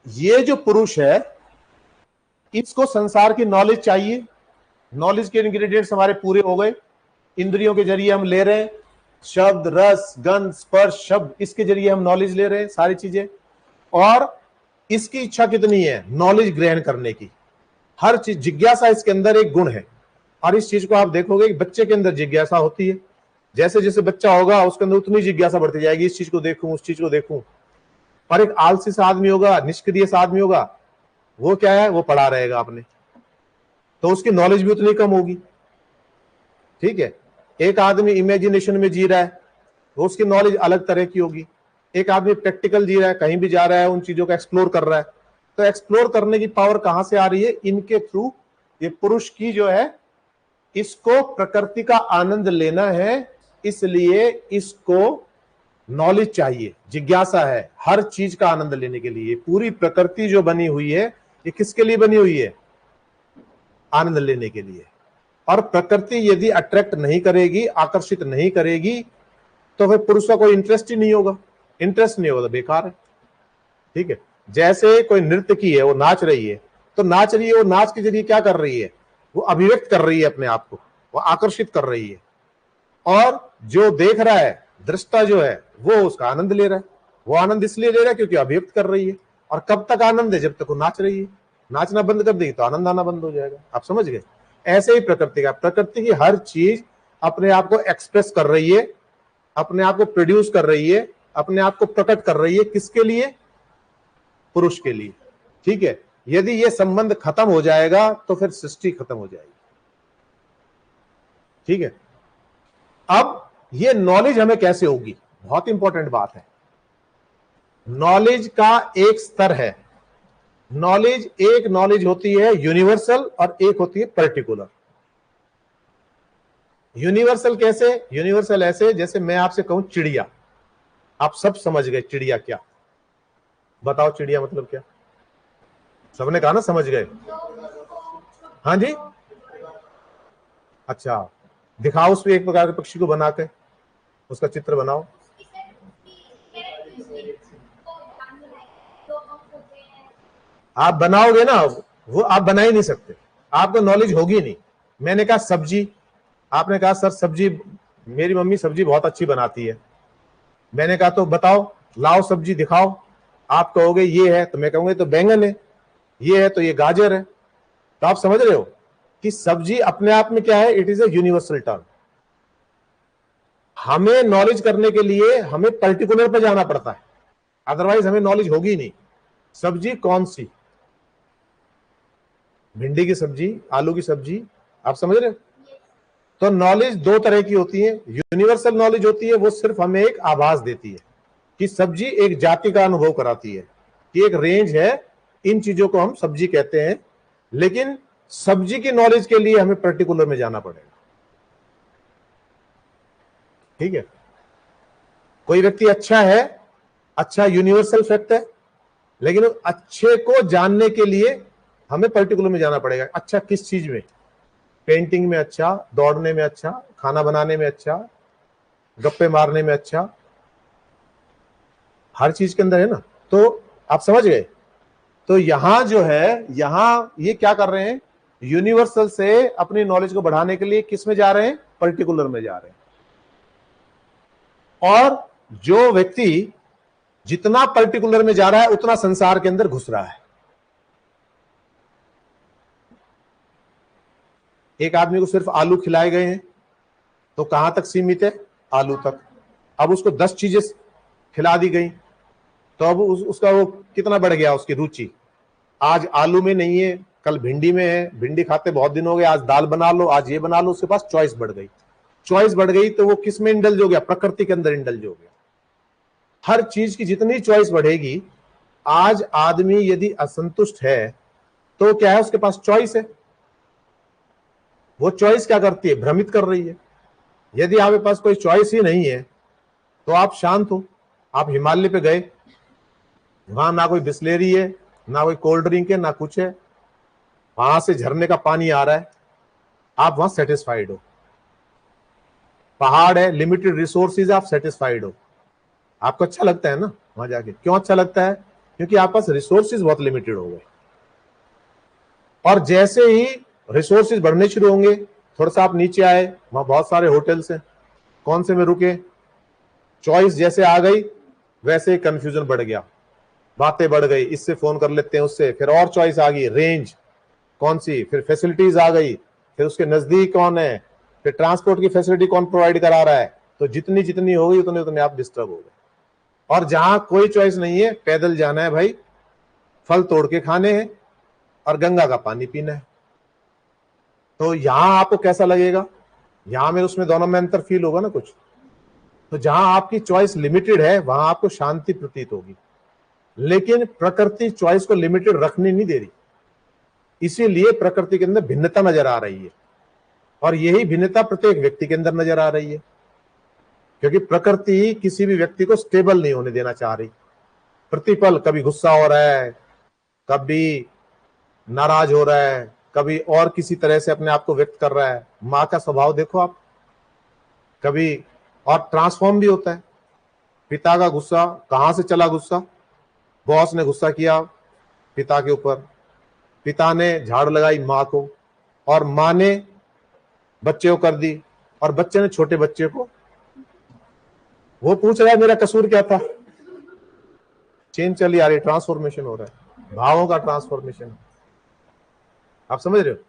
ये जो पुरुष है इसको संसार की नॉलेज चाहिए। नॉलेज के इंग्रेडिएंट्स हमारे पूरे हो गए, इंद्रियों के जरिए हम ले रहे हैं, शब्द, रस, गंध, स्पर्श, शब्द, इसके जरिए हम नॉलेज ले रहे हैं सारी चीजें। और इसकी इच्छा कितनी है नॉलेज ग्रहण करने की, हर चीज, जिज्ञासा इसके अंदर एक गुण है। और इस चीज को आप देखोगे कि बच्चे के अंदर जिज्ञासा होती है, जैसे जैसे बच्चा होगा उसके अंदर उतनी जिज्ञासा बढ़ती जाएगी, इस चीज को देखूं, उस चीज को देखूं। और एक आलसी सा आदमी होगा, निष्क्रिय सा आदमी होगा, वो क्या है, वो पड़ा रहेगा आपने, तो उसकी नॉलेज भी उतनी कम होगी। ठीक है, एक आदमी इमेजिनेशन में जी रहा है, वो उसकी नॉलेज अलग तरह की होगी। एक आदमी प्रैक्टिकल जी रहा है, कहीं भी जा रहा है, उन चीजों को एक्सप्लोर कर रहा है। तो एक्सप्लोर करने की पावर कहां से आ रही है, इनके थ्रू। ये पुरुष की जो है, इसको प्रकृति का आनंद लेना है, इसलिए इसको नॉलेज चाहिए, जिज्ञासा है हर चीज का आनंद लेने के लिए। पूरी प्रकृति जो बनी हुई है ये किसके लिए बनी हुई है, आनंद लेने के लिए। और प्रकृति यदि अट्रैक्ट नहीं करेगी, आकर्षित नहीं करेगी, तो फिर पुरुष का कोई इंटरेस्ट ही नहीं होगा। इंटरेस्ट नहीं होगा तो बेकार है। ठीक है, जैसे कोई नृत्य की है, वो नाच रही है, तो नाच रही है, वो नाच के जरिए क्या कर रही है, वो अभिव्यक्त कर रही है अपने आप को, वो आकर्षित कर रही है। और जो देख रहा है, दृष्टा जो है, वो उसका आनंद ले रहा है। वो आनंद इसलिए ले रहा है क्योंकि अभिव्यक्त कर रही है। और कब तक आनंद है, जब तक वो नाच रही है। नाचना बंद कर देगी तो आनंद आना बंद हो जाएगा। आप समझ गए। ऐसे ही प्रकृति की हर चीज अपने आप को एक्सप्रेस कर रही है, अपने आप को प्रोड्यूस कर रही है, अपने आप को प्रकट कर रही है। किसके लिए, पुरुष के लिए। ठीक है, यदि ये संबंध खत्म हो जाएगा तो फिर सृष्टि खत्म हो जाएगी। ठीक है, अब ये नॉलेज हमें कैसे होगी, बहुत इंपॉर्टेंट बात है। नॉलेज का एक स्तर है। नॉलेज, एक नॉलेज होती है यूनिवर्सल और एक होती है पर्टिकुलर। यूनिवर्सल कैसे, यूनिवर्सल ऐसे जैसे मैं आपसे कहूं चिड़िया, आप सब समझ गए चिड़िया क्या, बताओ चिड़िया मतलब क्या, सबने कहा ना समझ गए। हाँ जी, अच्छा, दिखाओ उस पे एक प्रकार के पक्षी को बना के, उसका चित्र बनाओ। आप बनाओगे ना, वो आप बना ही नहीं सकते, आपको नॉलेज होगी नहीं। मैंने कहा सब्जी, आपने कहा सर सब्जी, मेरी मम्मी सब्जी बहुत अच्छी बनाती है। मैंने कहा तो बताओ, लाओ सब्जी दिखाओ। आप कहोगे ये है, तो मैं कहूंगा तो बैंगन है, ये है तो ये गाजर है। तो आप समझ रहे हो कि सब्जी अपने आप में क्या है, it is a universal term. हमें नॉलेज करने के लिए हमें पर्टिकुलर पे जाना पड़ता है, अदरवाइज हमें नॉलेज होगी नहीं। सब्जी कौन सी, भिंडी की सब्जी, आलू की सब्जी, आप समझ रहे हो। तो नॉलेज दो तरह की होती है। यूनिवर्सल नॉलेज होती है, वो सिर्फ हमें एक आभास देती है कि सब्जी एक जाति का अनुभव कराती है, कि एक रेंज है, इन चीजों को हम सब्जी कहते हैं। लेकिन सब्जी की नॉलेज के लिए हमें पर्टिकुलर में जाना पड़ेगा। ठीक है, कोई व्यक्ति अच्छा है, अच्छा यूनिवर्सल फैक्ट है, लेकिन अच्छे को जानने के लिए हमें पर्टिकुलर में जाना पड़ेगा। अच्छा किस चीज में, पेंटिंग में अच्छा, दौड़ने में अच्छा, खाना बनाने में अच्छा, गप्पे मारने में अच्छा, हर चीज के अंदर है ना। तो आप समझ गए। तो यहां जो है, यहां ये क्या कर रहे हैं, यूनिवर्सल से अपनी नॉलेज को बढ़ाने के लिए किस में जा रहे हैं, पर्टिकुलर में जा रहे हैं। और जो व्यक्ति जितना पर्टिकुलर में जा रहा है उतना संसार के अंदर घुस रहा है। एक आदमी को सिर्फ आलू खिलाए गए हैं तो कहां तक सीमित है, आलू तक। अब उसको 10 चीजें खिला दी गई तो अब उसका वो कितना बढ़ गया, उसकी रुचि। आज आलू में नहीं है, कल भिंडी में है, भिंडी खाते बहुत दिन हो गए, आज दाल बना लो, आज ये बना लो, उसके पास चॉइस बढ़ गई। चॉइस बढ़ गई तो वो किस में इंडल्ज हो गया, प्रकृति के अंदर इंडल्ज हो गया। हर चीज की जितनी चॉइस बढ़ेगी, आज आदमी यदि असंतुष्ट है तो क्या है, उसके पास चॉइस है, वो चॉइस क्या करती है, भ्रमित कर रही है। यदि आपके पास कोई चॉइस ही नहीं है तो आप शांत हो। आप हिमालय पे गए, वहां ना कोई बिस्लेरी है, ना कोई कोल्ड ड्रिंक है, ना कुछ है, वहां से झरने का पानी आ रहा है, आप वहां सेटिस्फाइड हो। पहाड़ है, लिमिटेड रिसोर्सेज, आप सेटिस्फाइड हो। आपको अच्छा लगता है ना वहां जाके, क्यों अच्छा लगता है, क्योंकि आपके पास रिसोर्सेज बहुत लिमिटेड हो गए। और जैसे ही रिसोर्सेज बढ़ने शुरू होंगे, थोड़ा सा आप नीचे आए, वहां बहुत सारे होटल्स हैं, कौन से में रुके, चॉइस जैसे आ गई वैसे ही कंफ्यूजन बढ़ गया, बातें बढ़ गई, इससे फोन कर लेते हैं, उससे, फिर और चॉइस आ गई, रेंज कौन सी, फिर फैसिलिटीज आ गई, फिर उसके नजदीक कौन है, फिर ट्रांसपोर्ट की फैसिलिटी कौन प्रोवाइड करा रहा है। तो जितनी जितनी हो गई उतने उतने आप डिस्टर्ब हो गए। और जहां कोई चॉइस नहीं है, पैदल जाना है भाई, फल तोड़ के खाने हैं और गंगा का पानी पीना है। तो यहां आपको कैसा लगेगा, यहां में उसमें दोनों में अंतर फील होगा ना कुछ। तो जहां आपकी चॉइस लिमिटेड है वहां आपको शांति प्रतीत होगी, लेकिन प्रकृति चॉइस को लिमिटेड रखने नहीं दे रही, इसीलिए प्रकृति के अंदर भिन्नता नजर आ रही है। और यही भिन्नता प्रत्येक व्यक्ति के अंदर नजर आ रही है, क्योंकि प्रकृति किसी भी व्यक्ति को स्टेबल नहीं होने देना चाह रही। प्रतिपल कभी गुस्सा हो रहा है, कभी नाराज हो रहा है, कभी और किसी तरह से अपने आप को व्यक्त कर रहा है। माँ का स्वभाव देखो आप, कभी और ट्रांसफॉर्म भी होता है। पिता का गुस्सा कहां से चला, गुस्सा बॉस ने गुस्सा किया पिता के ऊपर, पिता ने झाड़ लगाई माँ को, और माँ ने बच्चे को कर दी, और बच्चे ने छोटे बच्चे को, वो पूछ रहा है मेरा कसूर क्या था। चेंज चली आ रही, ट्रांसफॉर्मेशन हो रहा है, भावों का ट्रांसफॉर्मेशन। आप समझ रहे हो।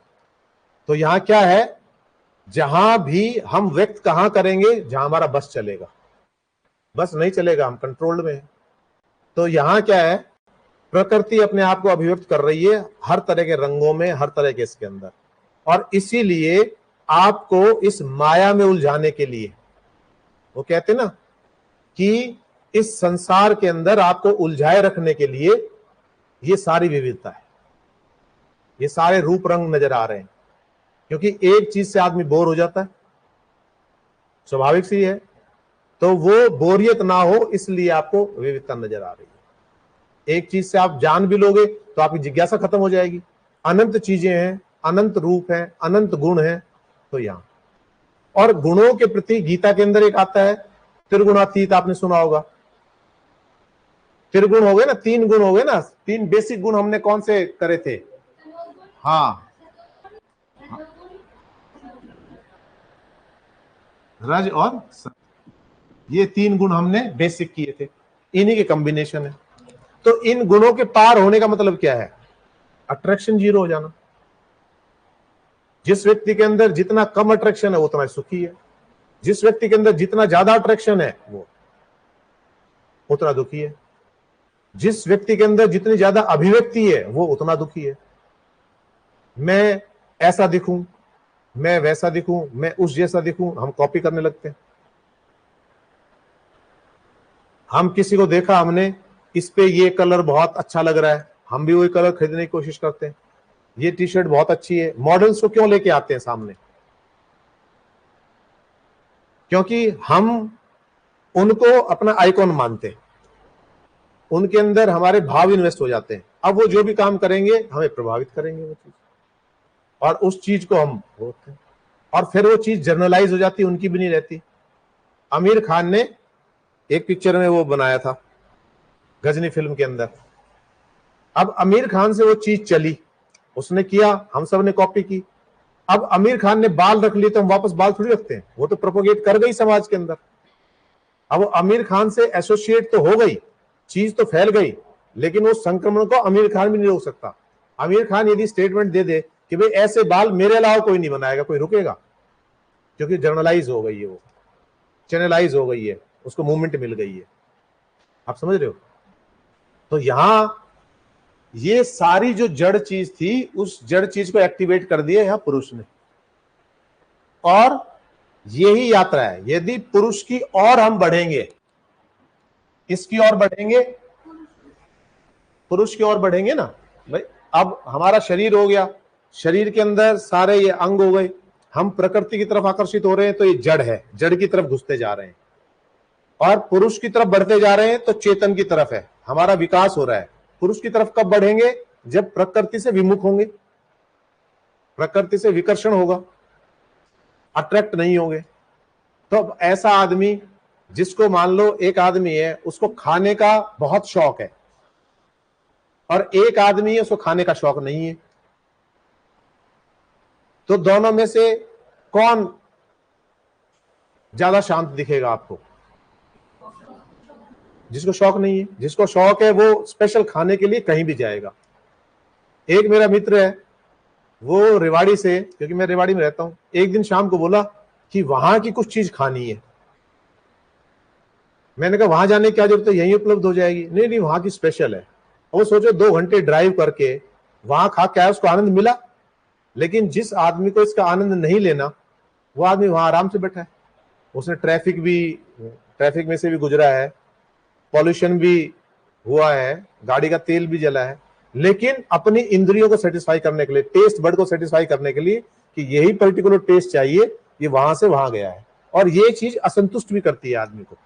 तो यहां क्या है, जहां भी हम व्यक्त कहां करेंगे, जहां हमारा बस चलेगा, बस नहीं चलेगा हम कंट्रोल्ड में हैं। तो यहां क्या है, प्रकृति अपने आप को अभिव्यक्त कर रही है हर तरह के रंगों में, हर तरह के इसके अंदर। और इसीलिए आपको इस माया में उलझाने के लिए, वो कहते ना कि इस संसार के अंदर आपको उलझाए रखने के लिए ये सारी विविधता है, ये सारे रूप रंग नजर आ रहे हैं। क्योंकि एक चीज से आदमी बोर हो जाता है, स्वाभाविक सी है, तो वो बोरियत ना हो इसलिए आपको विविधता नजर आ रही है। एक चीज से आप जान भी लोगे तो आपकी जिज्ञासा खत्म हो जाएगी। अनंत चीजें हैं, अनंत रूप हैं, अनंत गुण हैं। तो यहां और गुणों के प्रति गीता के अंदर एक आता है त्रिगुणातीत, आपने सुना होगा। त्रिगुण हो गए ना, तीन गुण हो गए ना, तीन बेसिक गुण हमने कौन से करे थे। हाँ, रज और सत्व, ये तीन गुण हमने बेसिक किए थे, इन्हीं के कॉम्बिनेशन है। तो इन गुणों के पार होने का मतलब क्या है, अट्रैक्शन जीरो हो जाना। जिस व्यक्ति के अंदर जितना कम अट्रैक्शन है वो उतना सुखी है, जिस व्यक्ति के अंदर जितना ज्यादा अट्रैक्शन है वो उतना दुखी है, जिस व्यक्ति के अंदर जितनी ज्यादा अभिव्यक्ति है वो उतना दुखी है। मैं ऐसा दिखूं, मैं वैसा दिखूं, मैं उस जैसा दिखूं, हम कॉपी करने लगते हैं। हम किसी को देखा, हमने इस पे ये कलर बहुत अच्छा लग रहा है, हम भी वही कलर खरीदने की कोशिश करते हैं। ये टी शर्ट बहुत अच्छी है, मॉडल्स को क्यों लेके आते हैं सामने, क्योंकि हम उनको अपना आइकॉन मानते हैं, उनके अंदर हमारे भाव इन्वेस्ट हो जाते हैं। अब वो जो भी काम करेंगे हमें प्रभावित करेंगे वो चीज, और उस चीज को हम होते हैं, और फिर वो चीज जर्नलाइज हो जाती है, उनकी भी नहीं रहती। आमिर खान ने एक पिक्चर में वो बनाया था गजनी फिल्म के अंदर, अब आमिर खान से वो चीज चली, उसने किया, हम सब ने कॉपी की। अब आमिर खान ने बाल रख लिए तो हम वापस बाल थोड़ी रखते हैं, वो तो प्रोपोगेट कर गई समाज के अंदर। अब वो आमिर खान से एसोसिएट तो हो गई, चीज तो फैल गई, लेकिन वो संक्रमण को आमिर खान भी नहीं रोक सकता। आमिर खान यदि स्टेटमेंट दे दे कि भाई ऐसे बाल मेरे अलावा कोई नहीं बनाएगा, कोई रुकेगा, क्योंकि जर्नलाइज हो गई है, वो चैनलाइज हो गई है, उसको मूवमेंट मिल गई है। आप समझ रहे हो। तो यहां ये सारी जो जड़ चीज थी, उस जड़ चीज को एक्टिवेट कर दिया यहां पुरुष ने, और यही यात्रा है। यदि पुरुष की और हम बढ़ेंगे, इसकी ओर बढ़ेंगे, पुरुष की ओर बढ़ेंगे ना भाई। अब हमारा शरीर हो गया, शरीर के अंदर सारे ये अंग हो गए, हम प्रकृति की तरफ आकर्षित हो रहे हैं, तो ये जड़ है, जड़ की तरफ घुसते जा रहे हैं, और पुरुष की तरफ बढ़ते जा रहे हैं, तो चेतन की तरफ है, हमारा विकास हो रहा है। पुरुष की तरफ कब बढ़ेंगे, जब प्रकृति से विमुख होंगे, प्रकृति से विकर्षण होगा, अट्रैक्ट नहीं होंगे। तो अब ऐसा आदमी जिसको मान लो, एक आदमी है उसको खाने का बहुत शौक है, और एक आदमी है उसको खाने का शौक नहीं है। तो दोनों में से कौन ज्यादा शांत दिखेगा आपको? जिसको शौक नहीं है। जिसको शौक है वो स्पेशल खाने के लिए कहीं भी जाएगा। एक मेरा मित्र है, वो रेवाड़ी से, क्योंकि मैं रेवाड़ी में रहता हूं, एक दिन शाम को बोला कि वहां की कुछ चीज खानी है। मैंने कहा वहां जाने की क्या जरूरत है, यहीं उपलब्ध हो जाएगी। नहीं नहीं, वहां की स्पेशल है। वो सोचो 2 घंटे ड्राइव करके वहां खा के आया, उसको आनंद मिला। लेकिन जिस आदमी को इसका आनंद नहीं लेना, वो आदमी वहां आराम से बैठा है। उसने ट्रैफिक में से भी गुजरा है, पॉल्यूशन भी हुआ है, गाड़ी का तेल भी जला है, लेकिन अपनी इंद्रियों को सेटिस्फाई करने के लिए, टेस्ट बर्ड को सेटिस्फाई करने के लिए कि यही पर्टिकुलर टेस्ट चाहिए, ये वहां से वहां गया है। और ये चीज असंतुष्ट भी करती है आदमी को।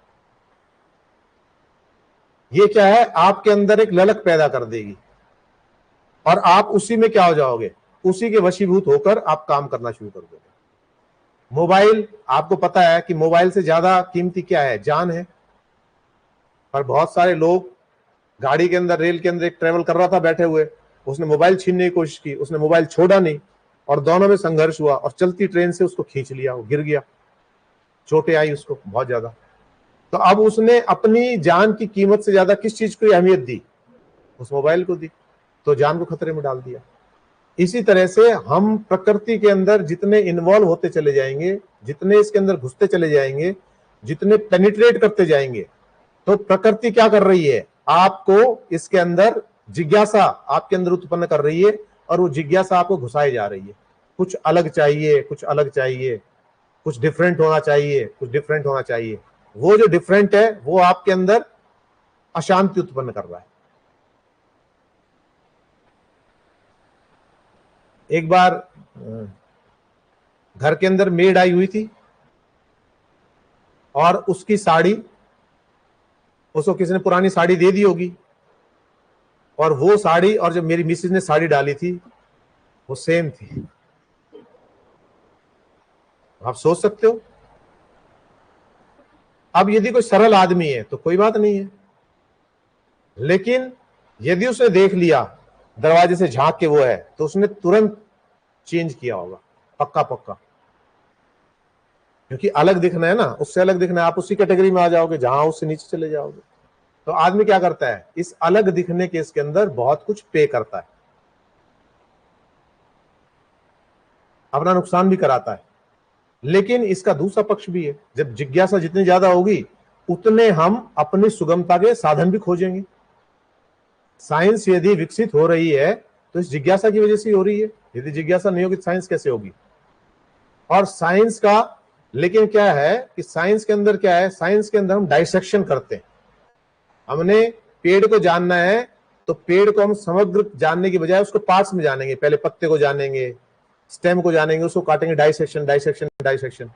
ये क्या है, आपके अंदर एक ललक पैदा कर देगी और आप उसी में क्या हो जाओगे, उसी के वशीभूत होकर आप काम करना शुरू कर दोगे। मोबाइल, आपको पता है कि मोबाइल से ज्यादा कीमती क्या है, जान है। पर बहुत सारे लोग गाड़ी के अंदर, रेल के अंदर एक ट्रेवल कर रहा था बैठे हुए, उसने मोबाइल छीनने की कोशिश की, उसने मोबाइल छोड़ा नहीं और दोनों में संघर्ष हुआ और चलती ट्रेन से उसको खींच लिया, वो गिर गया, चोटें आई उसको बहुत ज्यादा। तो अब उसने अपनी जान की कीमत से ज्यादा किस चीज को अहमियत दी, उस मोबाइल को दी, तो जान को खतरे में डाल दिया। इसी तरह से हम प्रकृति के अंदर जितने इन्वॉल्व होते चले जाएंगे, जितने इसके अंदर घुसते चले जाएंगे, जितने पेनिट्रेट करते जाएंगे, तो प्रकृति क्या कर रही है, आपको इसके अंदर जिज्ञासा आपके अंदर उत्पन्न कर रही है और वो जिज्ञासा आपको घुसाई जा रही है। कुछ अलग चाहिए, कुछ अलग चाहिए, कुछ डिफरेंट होना चाहिए, कुछ डिफरेंट होना चाहिए। वो जो डिफरेंट है वो आपके अंदर अशांति उत्पन्न कर रहा है। एक बार घर के अंदर मेड आई हुई थी और उसकी साड़ी, उसको किसी ने पुरानी साड़ी दे दी होगी, और वो साड़ी और जब मेरी मिसेज ने साड़ी डाली थी वो सेम थी। आप सोच सकते हो। अब यदि कोई सरल आदमी है तो कोई बात नहीं है, लेकिन यदि उसने देख लिया दरवाजे से झांक के वो है, तो उसने तुरंत चेंज किया होगा, पक्का पक्का। क्योंकि अलग दिखना है ना, उससे अलग दिखना है, आप उसी कैटेगरी में आ जाओगे जहां उससे नीचे चले जाओगे। तो आदमी क्या करता है, इस अलग दिखने के इसके अंदर बहुत कुछ पे करता है, अपना नुकसान भी कराता है। लेकिन इसका दूसरा पक्ष भी है, जब जिज्ञासा जितनी ज्यादा होगी उतने हम अपनी सुगमता के साधन भी खोजेंगे। साइंस यदि विकसित हो रही है तो इस जिज्ञासा की वजह से हो रही है। यदि जिज्ञासा नहीं होगी तो साइंस कैसे होगी। और साइंस का लेकिन क्या है कि साइंस के अंदर क्या है, साइंस के अंदर हम डाइसेक्शन करते हैं। हमने पेड़ को जानना है तो पेड़ को हम समग्र जानने की बजाय उसको पार्ट्स में जानेंगे। पहले पत्ते को जानेंगे, स्टेम को जानेंगे, उसको काटेंगे, डाइसेक्शन डाइसेक्शन डाइसेक्शन।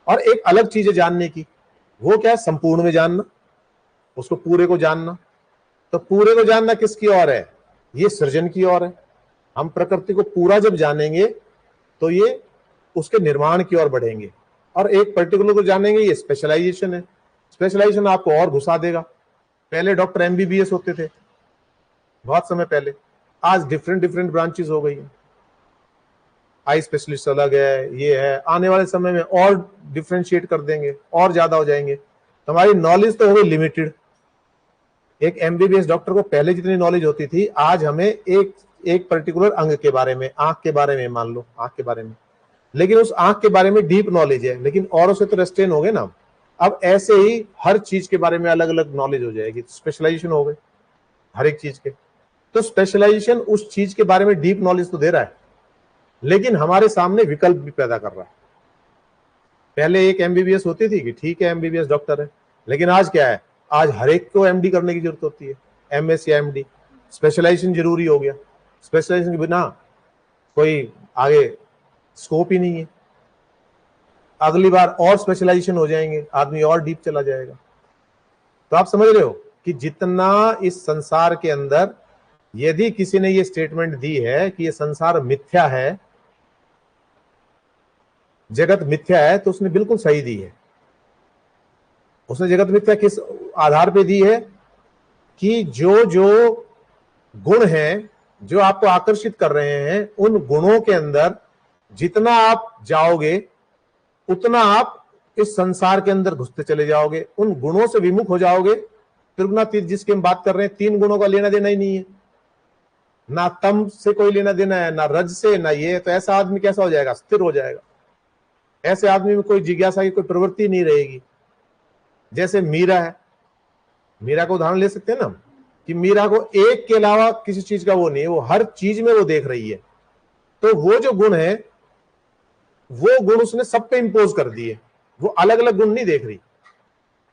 और एक अलग चीज है जानने की, वो क्या है, संपूर्ण में जानना, उसको पूरे को जानना। तो पूरे को जानना किसकी ओर है, ये सृजन की ओर है। हम प्रकृति को पूरा जब जानेंगे तो ये उसके निर्माण की ओर बढ़ेंगे। और एक पर्टिकुलर को जानेंगे, ये स्पेशलाइजेशन है। स्पेशलाइजेशन आपको और घुसा देगा। पहले डॉक्टर एमबीबीएस होते थे बहुत समय पहले, आज डिफरेंट डिफरेंट ब्रांचेस हो गई हैं। आई स्पेशलिस्ट अलग है, ये है, आने वाले समय में और डिफरेंशिएट कर देंगे, और ज्यादा हो जाएंगे। तो हमारी नॉलेज तो हो गई लिमिटेड। एक एमबीबीएस डॉक्टर को पहले जितनी नॉलेज होती थी, आज हमें एक पर्टिकुलर अंग के बारे में, आंख के बारे में, मान लो आंख के बारे में, लेकिन उस आंख के बारे में डीप नॉलेज है, लेकिन औरों से तो रेस्ट्रेन हो गए ना। अब ऐसे ही हर चीज के बारे में अलग अलग नॉलेज हो जाएगी, स्पेशलाइजेशन हो गए हर एक चीज के। तो स्पेशलाइजेशन उस चीज के बारे में डीप नॉलेज तो दे रहा है, लेकिन हमारे सामने विकल्प भी पैदा कर रहा है। पहले एक एमबीबीएस होती थी कि ठीक है एमबीबीएस डॉक्टर है, लेकिन आज क्या है, आज हर एक को एमडी करने की जरूरत होती है, एमएस या एमडी। स्पेशलाइजेशन जरूरी हो गया, स्पेशलाइजेशन के बिना कोई आगे स्कोप ही नहीं है। अगली बार और स्पेशलाइजेशन हो जाएंगे, आदमी और डीप चला जाएगा। तो आप समझ रहे हो कि जितना इस संसार के अंदर, यदि किसी ने ये स्टेटमेंट दी है कि ये संसार मिथ्या है, जगत मिथ्या है, तो उसने बिल्कुल सही दी है। उसने जगत मिथ्या किस आधार पे दी है कि जो जो गुण हैं जो आपको आकर्षित कर रहे हैं, उन गुणों के अंदर जितना आप जाओगे उतना आप इस संसार के अंदर घुसते चले जाओगे, उन गुणों से विमुख हो जाओगे। त्रिगुणातीत जिसकी हम बात कर रहे हैं, 3 गुणों का लेना देना ही नहीं है, ना तम से कोई लेना देना है, ना रज से, ना ये। तो ऐसा आदमी कैसा हो जाएगा? स्थिर हो जाएगा। ऐसे आदमी में कोई जिज्ञासा की कोई प्रवृत्ति नहीं रहेगी। जैसे मीरा है, मीरा को उदाहरण ले सकते हैं ना, कि मीरा को एक के अलावा किसी चीज का वो नहीं है, वो हर चीज में वो देख रही है। तो वो जो गुण है, वो गुण उसने सब पे इंपोज कर दिए। वो अलग अलग गुण नहीं देख रही।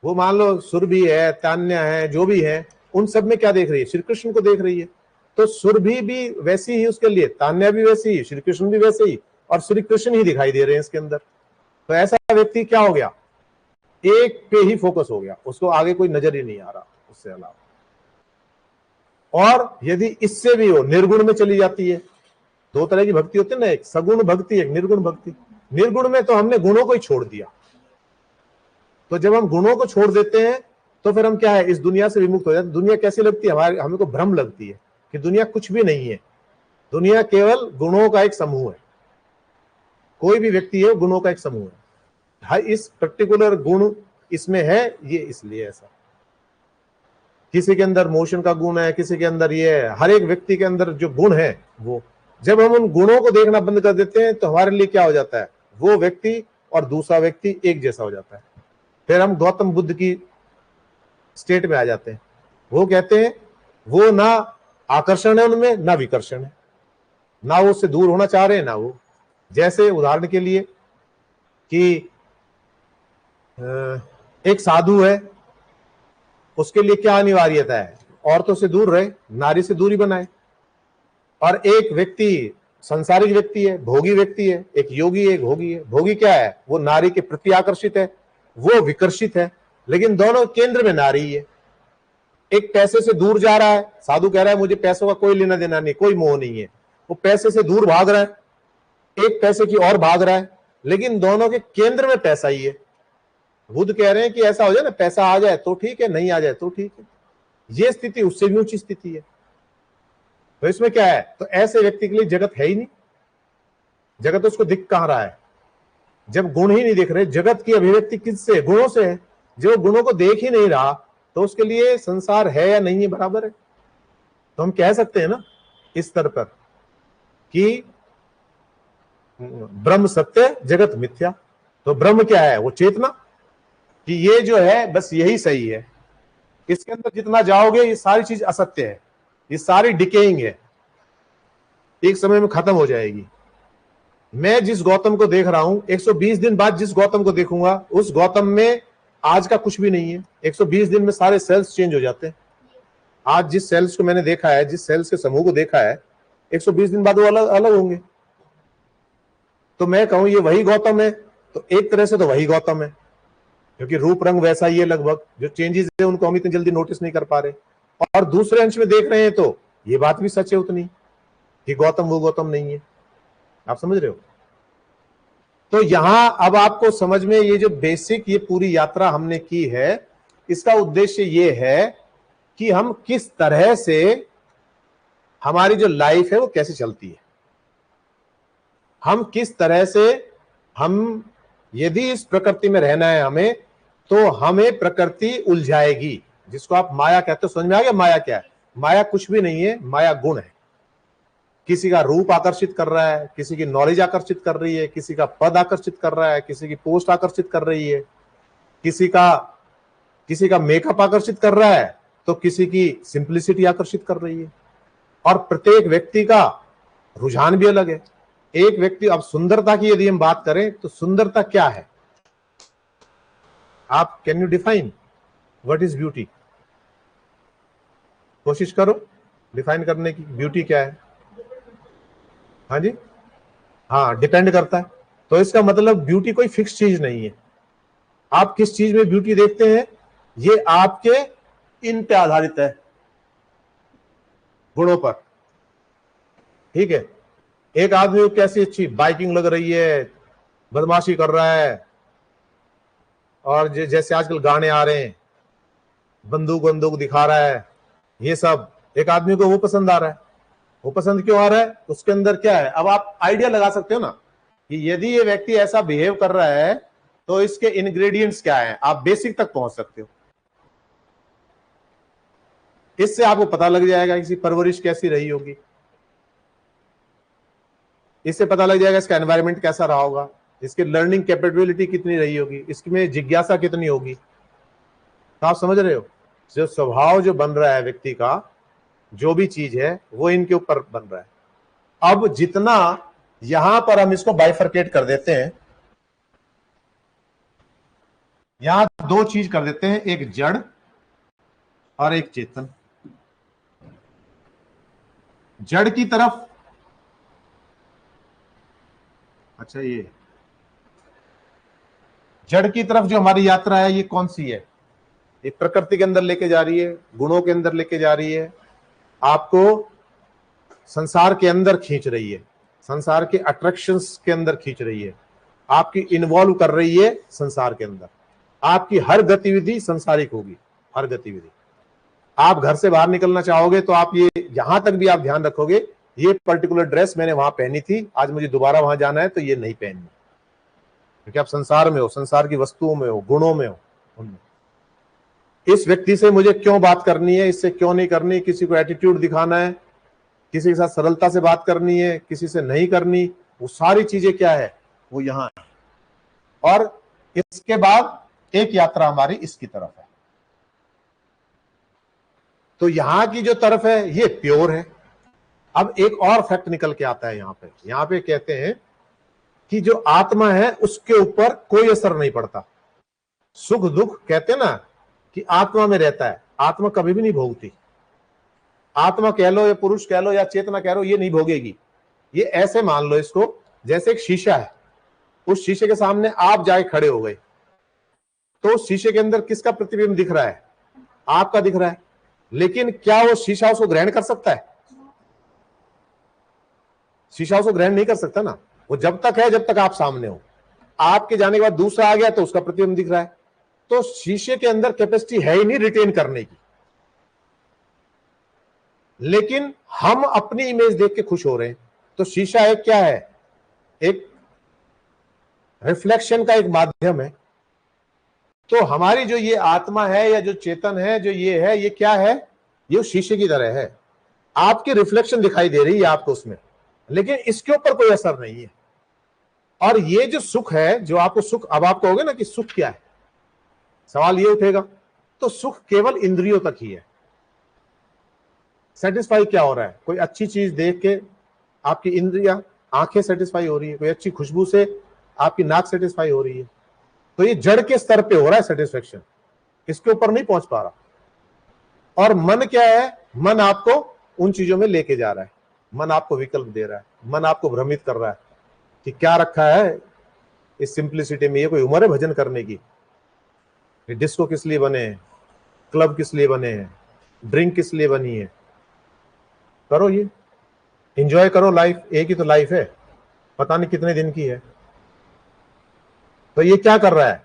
वो मान लो सुरभि है, तान्या है, जो भी है, उन सब में क्या देख रही है? श्री कृष्ण को देख रही है। तो सुरभि भी वैसी ही उसके लिए, तान्या भी वैसी ही, श्री कृष्ण भी वैसे ही, और श्री कृष्ण ही दिखाई दे रहे हैं इसके अंदर। तो ऐसा व्यक्ति क्या हो गया? एक पे ही फोकस हो गया, उसको आगे कोई नजर ही नहीं आ रहा उससे अलावा। और यदि इससे भी हो, निर्गुण में चली जाती है। 2 तरह की भक्ति होती है ना, एक सगुण भक्ति, एक निर्गुण भक्ति। निर्गुण में तो हमने गुणों को ही छोड़ दिया। तो जब हम गुणों को छोड़ देते हैं तो फिर हम क्या है? इस दुनिया से विमुक्त हो जाते। दुनिया कैसी लगती है? हमें को भ्रम लगती है कि दुनिया कुछ भी नहीं है। दुनिया केवल गुणों का एक समूह है। कोई भी व्यक्ति है, गुणों का एक समूह है। हर इस पर्टिकुलर गुण इसमें है, ये इसलिए ऐसा। किसी के अंदर मोशन का गुण है, किसी के अंदर ये है। हर एक व्यक्ति के अंदर जो गुण है, वो जब हम उन गुणों को देखना बंद कर देते हैं तो हमारे लिए क्या हो जाता है? वो व्यक्ति और दूसरा व्यक्ति एक जैसा हो जाता है। फिर हम गौतम बुद्ध की स्टेट में आ जाते हैं। वो कहते हैं वो ना आकर्षण है उनमें, ना विकर्षण है, ना वो उससे दूर होना चाह रहे हैं, ना वो। जैसे उदाहरण के लिए कि एक साधु है, उसके लिए क्या अनिवार्यता है? औरतों से दूर रहे, नारी से दूरी बनाए। और एक व्यक्ति संसारिक व्यक्ति है, भोगी व्यक्ति है, एक योगी है, एक भोगी है। भोगी क्या है? वो नारी के प्रति आकर्षित है, वो विकर्षित है, लेकिन दोनों केंद्र में नारी है। एक पैसे से दूर जा रहा है, साधु कह रहा है मुझे पैसों का कोई लेना देना नहीं, कोई मोह नहीं है। वो पैसे से दूर भाग रहा है, एक पैसे की और भाग रहा है, लेकिन दोनों के केंद्र में पैसा ही है। बुद्ध कह रहे हैं कि ऐसा हो जाए ना, पैसा आ जाए तो ठीक है, नहीं आ जाए तो ठीक है। ये स्थिति उससे भी ऊंची स्थिति है। तो इसमें क्या है? तो ऐसे व्यक्ति के लिए जगत है ही नहीं। जगत उसको दिख कहां रहा है जब गुण ही नहीं दिख रहे? जगत की अभिव्यक्ति किससे? गुणों से है। जो गुणों को देख ही नहीं रहा तो उसके लिए संसार है या नहीं है बराबर है। तो हम कह सकते हैं ना इस स्तर पर कि ब्रह्म सत्य, जगत मिथ्या। तो ब्रह्म क्या है? वो चेतना, कि ये जो है बस यही सही है। इसके अंदर जितना जाओगे ये सारी चीज असत्य है, ये सारी डिकेइंग है, एक समय में खत्म हो जाएगी। मैं जिस गौतम को देख रहा हूं, 120 दिन बाद जिस गौतम को देखूंगा, उस गौतम में आज का कुछ भी नहीं है। 120 दिन में सारे सेल्स चेंज हो जाते हैं। आज जिस सेल्स को मैंने देखा है, जिस सेल्स के समूह को देखा है, 120 दिन बाद वो अलग अलग होंगे। तो मैं कहूं ये वही गौतम है, तो एक तरह से तो वही गौतम है, क्योंकि रूप रंग वैसा ही है लगभग। जो चेंजेस है उनको हम इतनी जल्दी नोटिस नहीं कर पा रहे, और दूसरे अंश में देख रहे हैं तो ये बात भी सच है उतनी, कि गौतम वो गौतम नहीं है। आप समझ रहे हो? तो यहां अब आपको समझ में, ये जो बेसिक ये पूरी यात्रा हमने की है, इसका उद्देश्य ये है कि हम किस तरह से, हमारी जो लाइफ है वो कैसे चलती है, हम किस तरह से, हम यदि इस प्रकृति में रहना है हमें, तो हमें प्रकृति उलझाएगी, जिसको आप माया कहते हो। समझ में आ गया माया क्या है? माया कुछ भी नहीं है, माया गुण है। किसी का रूप आकर्षित कर रहा है, किसी की नॉलेज आकर्षित कर रही है, किसी का पद आकर्षित कर रहा है, किसी की पोस्ट आकर्षित कर रही है, किसी का मेकअप आकर्षित कर रहा है, तो किसी की सिंप्लिसिटी आकर्षित कर रही है। और प्रत्येक व्यक्ति का रुझान भी अलग है। एक व्यक्ति, अब सुंदरता की यदि हम बात करें तो सुंदरता क्या है? आप can you define what is beauty? कोशिश करो डिफाइन करने की, ब्यूटी क्या है? हाँ जी, हाँ, डिपेंड करता है। तो इसका मतलब ब्यूटी कोई फिक्स चीज नहीं है। आप किस चीज में ब्यूटी देखते हैं, ये आपके इन पे आधारित है, गुणों पर। ठीक है? एक आदमी को कैसी अच्छी बाइकिंग लग रही है, बदमाशी कर रहा है, और जैसे आजकल गाने आ रहे हैं, बंदूक बंदूक दिखा रहा है, ये सब एक आदमी को वो पसंद आ रहा है, वो पसंद क्यों आ रहा है, उसके अंदर क्या है। अब आप आइडिया लगा सकते हो ना कि यदि ये व्यक्ति ऐसा बिहेव कर रहा है तो इसके इंग्रेडिएंट्स क्या हैं, आप बेसिक तक पहुंच सकते हो। इससे आपको पता लग जाएगा इसकी परवरिश कैसी रही होगी, इससे पता लग जाएगा इसका एनवायरनमेंट कैसा रहा होगा, इसकी लर्निंग कैपेबिलिटी कितनी रही होगी, इसमें जिज्ञासा कितनी होगी। तो आप समझ रहे हो, जो स्वभाव जो बन रहा है व्यक्ति का, जो भी चीज है वो इनके ऊपर बन रहा है। अब जितना यहां पर हम इसको बाइफरकेट कर देते हैं, यहां दो चीज कर देते हैं, एक जड़ और एक चेतन। जड़ की तरफ, अच्छा ये जड़ की तरफ जो हमारी यात्रा है ये कौन सी है, ये प्रकृति के अंदर लेके जा रही है, गुणों के अंदर लेके जा रही है, आपको संसार के अंदर खींच रही है, संसार के अट्रैक्शंस के अंदर खींच रही है, आपकी इन्वॉल्व कर रही है संसार के अंदर। आपकी हर गतिविधि संसारिक होगी, हर गतिविधि। आप घर से बाहर निकलना चाहोगे तो आप ये यहां तक भी आप ध्यान रखोगे, ये पर्टिकुलर ड्रेस मैंने वहां पहनी थी, आज मुझे दोबारा वहां जाना है तो ये नहीं पहननी, क्योंकि आप संसार में हो, संसार की वस्तुओं में हो, गुणों में हो, उनमें। इस व्यक्ति से मुझे क्यों बात करनी है, इससे क्यों नहीं करनी, किसी को एटीट्यूड दिखाना है, किसी के साथ सरलता से बात करनी है, किसी से नहीं करनी, वो सारी चीजें क्या है, वो यहां है। और इसके बाद एक यात्रा हमारी इसकी तरफ है। तो यहां की जो तरफ है ये प्योर है। अब एक और फैक्ट निकल के आता है यहां पे कहते हैं कि जो आत्मा है उसके ऊपर कोई असर नहीं पड़ता। सुख दुख कहते हैं ना कि आत्मा में रहता है, आत्मा कभी भी नहीं भोगती। आत्मा कह लो या पुरुष कह लो या चेतना कह लो, ये नहीं भोगेगी। ये ऐसे मान लो इसको, जैसे एक शीशा है, उस शीशे के सामने आप जाए खड़े हो गए, तो उस शीशे के अंदर किसका प्रतिबिंब दिख रहा है, आपका दिख रहा है। लेकिन क्या वो शीशा उसको ग्रहण कर सकता है? शीशा उसको ग्रहण नहीं कर सकता ना, वो जब तक है जब तक आप सामने हो। आपके जाने के बाद दूसरा आ गया तो उसका प्रतिबिंब दिख रहा है। तो शीशे के अंदर कैपेसिटी है ही नहीं रिटेन करने की, लेकिन हम अपनी इमेज देख के खुश हो रहे हैं। तो शीशा एक क्या है, एक रिफ्लेक्शन का एक माध्यम है। तो हमारी जो ये आत्मा है या जो चेतन है, जो ये है, ये क्या है, ये शीशे की तरह है। आपकी रिफ्लेक्शन दिखाई दे रही है आपको उसमें, लेकिन इसके ऊपर कोई असर नहीं है। और ये जो सुख है, जो आपको सुख, अब आप कहोगे ना कि सुख क्या है, सवाल ये उठेगा, तो सुख केवल इंद्रियों तक ही है। सेटिस्फाई क्या हो रहा है, कोई अच्छी चीज देख के आपकी इंद्रियां, आंखें सेटिस्फाई हो रही है, कोई अच्छी खुशबू से आपकी नाक सेटिस्फाई हो रही है, तो ये जड़ के स्तर पे हो रहा है सेटिस्फेक्शन, इसके ऊपर नहीं पहुंच पा रहा। और मन क्या है, मन आपको उन चीजों में लेके जा रहा है, मन आपको विकल्प दे रहा है, मन आपको भ्रमित कर रहा है कि क्या रखा है इस सिंप्लिसिटी में, ये कोई उम्र है भजन करने की, डिस्को किस लिए बने हैं, क्लब किस लिए बने हैं, ड्रिंक किस लिए बनी है, करो ये, एंजॉय करो लाइफ, एक ही तो लाइफ है, पता नहीं कितने दिन की है। तो ये क्या कर रहा है,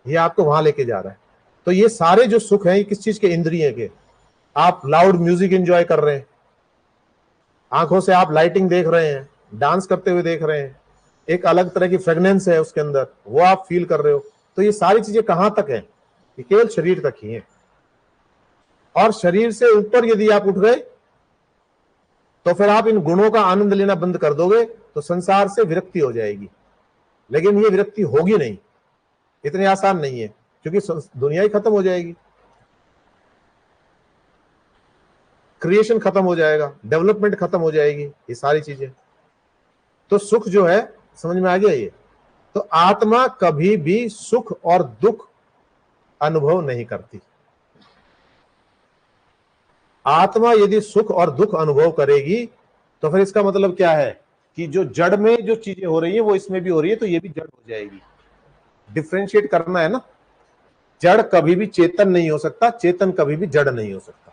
ये आपको वहां लेके जा रहा है। तो ये सारे जो सुख हैं, ये किस चीज के, इंद्रिय के। आप लाउड म्यूजिक एंजॉय कर रहे हैं, आंखों से आप लाइटिंग देख रहे हैं, डांस करते हुए देख रहे हैं, एक अलग तरह की फ्रेगनेंस है उसके अंदर, वो आप फील कर रहे हो। तो ये सारी चीजें कहां तक है, ये केवल शरीर तक ही है। और शरीर से ऊपर यदि आप उठ गए तो फिर आप इन गुणों का आनंद लेना बंद कर दोगे, तो संसार से विरक्ति हो जाएगी। लेकिन ये विरक्ति होगी नहीं, इतनी आसान नहीं है, क्योंकि दुनिया ही खत्म हो जाएगी, क्रिएशन खत्म हो जाएगा, डेवलपमेंट खत्म हो जाएगी, ये सारी चीजें। तो सुख जो है, समझ में आ गया ये। तो आत्मा कभी भी सुख और दुख अनुभव नहीं करती। आत्मा यदि सुख और दुख अनुभव करेगी तो फिर इसका मतलब क्या है कि जो जड़ में जो चीजें हो रही है वो इसमें भी हो रही है, तो ये भी जड़ हो जाएगी। डिफरेंशिएट करना है ना, जड़ कभी भी चेतन नहीं हो सकता, चेतन कभी भी जड़ नहीं हो सकता।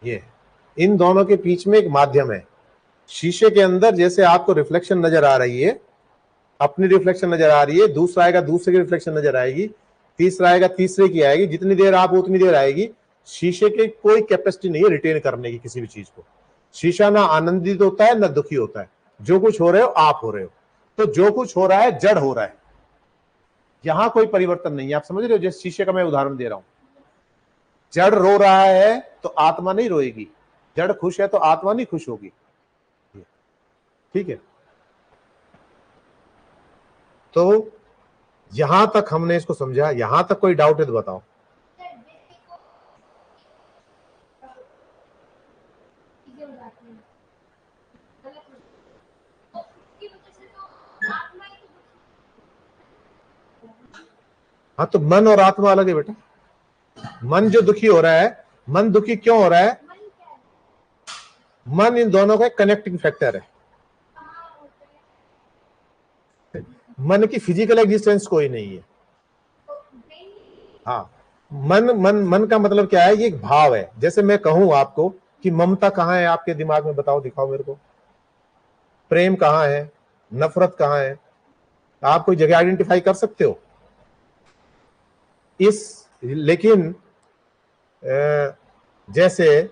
ये इन दोनों के बीच में एक माध्यम है। शीशे के अंदर जैसे आपको रिफ्लेक्शन नजर आ रही है, अपनी रिफ्लेक्शन नजर आ रही है, दूसरा आएगा दूसरे की रिफ्लेक्शन नजर आएगी, तीसरा आएगा तीसरे की आएगी, जितनी देर आप उतनी देर आएगी। शीशे की कोई कैपेसिटी नहीं है रिटेन करने की किसी भी चीज को। शीशा ना आनंदित होता है ना दुखी होता है। जो कुछ हो रहे हो आप हो रहे हो। तो जो कुछ हो रहा है जड़ हो रहा है, यहां कोई परिवर्तन नहीं है। आप समझ रहे हो? जैसे शीशे का मैं उदाहरण दे रहा हूं, जड़ रो रहा है तो आत्मा नहीं रोएगी, जड़ खुश है तो आत्मा नहीं खुश होगी। ठीक है, तो यहां तक हमने इसको समझा। यहां तक कोई डाउट है तो बताओ। हाँ, तो मन और आत्मा अलग है बेटा। मन जो दुखी हो रहा है, मन दुखी क्यों हो रहा है? मन इन दोनों का कनेक्टिंग फैक्टर है। मन की फिजिकल एग्जिस्टेंस कोई नहीं है। हाँ, मन मन मन का मतलब क्या है? ये एक भाव है। जैसे मैं कहूं आपको कि ममता कहाँ है आपके दिमाग में, बताओ, दिखाओ मेरे को। प्रेम कहाँ है, नफरत कहाँ है? आप कोई जगह आइडेंटिफाई कर सकते हो इस? लेकिन जैसे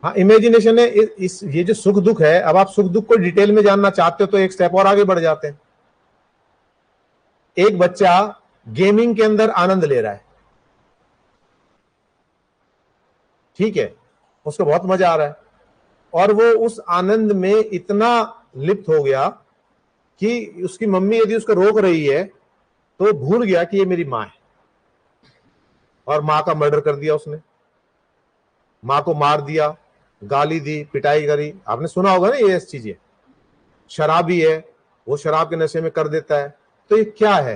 हाँ, इमेजिनेशन है। इस ये जो सुख दुख है, अब आप सुख दुख को डिटेल में जानना चाहते हो तो एक स्टेप और आगे बढ़ जाते हैं। एक बच्चा गेमिंग के अंदर आनंद ले रहा है, ठीक है, उसको बहुत मजा आ रहा है, और वो उस आनंद में इतना लिप्त हो गया कि उसकी मम्मी यदि उसको रोक रही है तो भूल गया कि ये मेरी माँ है, और माँ का मर्डर कर दिया उसने, माँ को मार दिया, गाली दी, पिटाई करी। आपने सुना होगा ना ये ऐसी चीजें। शराबी है, वो शराब के नशे में कर देता है। तो ये क्या है,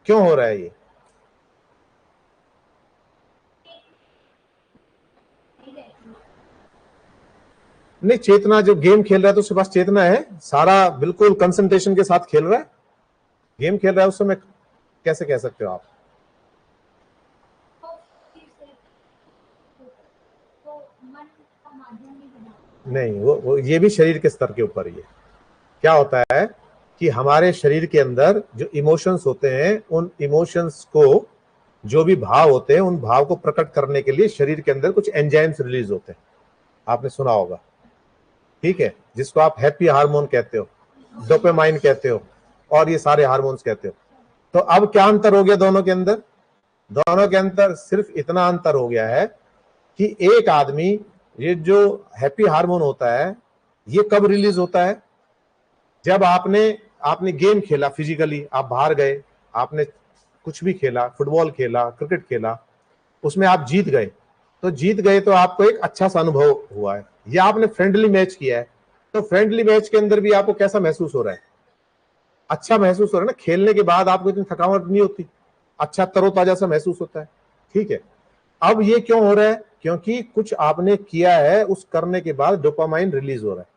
क्यों हो रहा है ये? नहीं, चेतना, जो गेम खेल रहा है तो उसके पास चेतना है, सारा बिल्कुल कंसंट्रेशन के साथ खेल रहा है, गेम खेल रहा है उस समय। कैसे कह सकते हो आप? नहीं, वो ये भी शरीर के स्तर के ऊपर ही है। क्या होता है कि हमारे शरीर के अंदर जो इमोशंस होते हैं, उन इमोशंस को, जो भी भाव होते हैं, उन भाव को प्रकट करने के लिए शरीर के अंदर कुछ एंजाइम्स रिलीज होते हैं। आपने सुना होगा, ठीक है, जिसको आप हैप्पी हार्मोन कहते हो, डोपामाइन कहते हो, और ये सारे हार्मोन्स कहते हो। तो अब क्या अंतर हो गया दोनों के अंदर? दोनों के अंदर सिर्फ इतना अंतर हो गया है कि एक आदमी, ये जो हैप्पी हार्मोन होता है, ये कब रिलीज होता है? जब आपने गेम खेला, फिजिकली आप बाहर गए, आपने कुछ भी खेला, फुटबॉल खेला, क्रिकेट खेला, उसमें आप जीत गए। तो जीत गए तो आपको एक अच्छा सा अनुभव हुआ है। या आपने फ्रेंडली मैच किया है, तो फ्रेंडली मैच के अंदर भी आपको कैसा महसूस हो रहा है? अच्छा महसूस हो रहा है ना। खेलने के बाद आपको इतनी थकावट नहीं होती, अच्छा तरोताजा सा महसूस होता है, ठीक है। अब ये क्यों हो रहा है? क्योंकि कुछ आपने किया है, उस करने के बाद डोपामाइन रिलीज हो रहा है।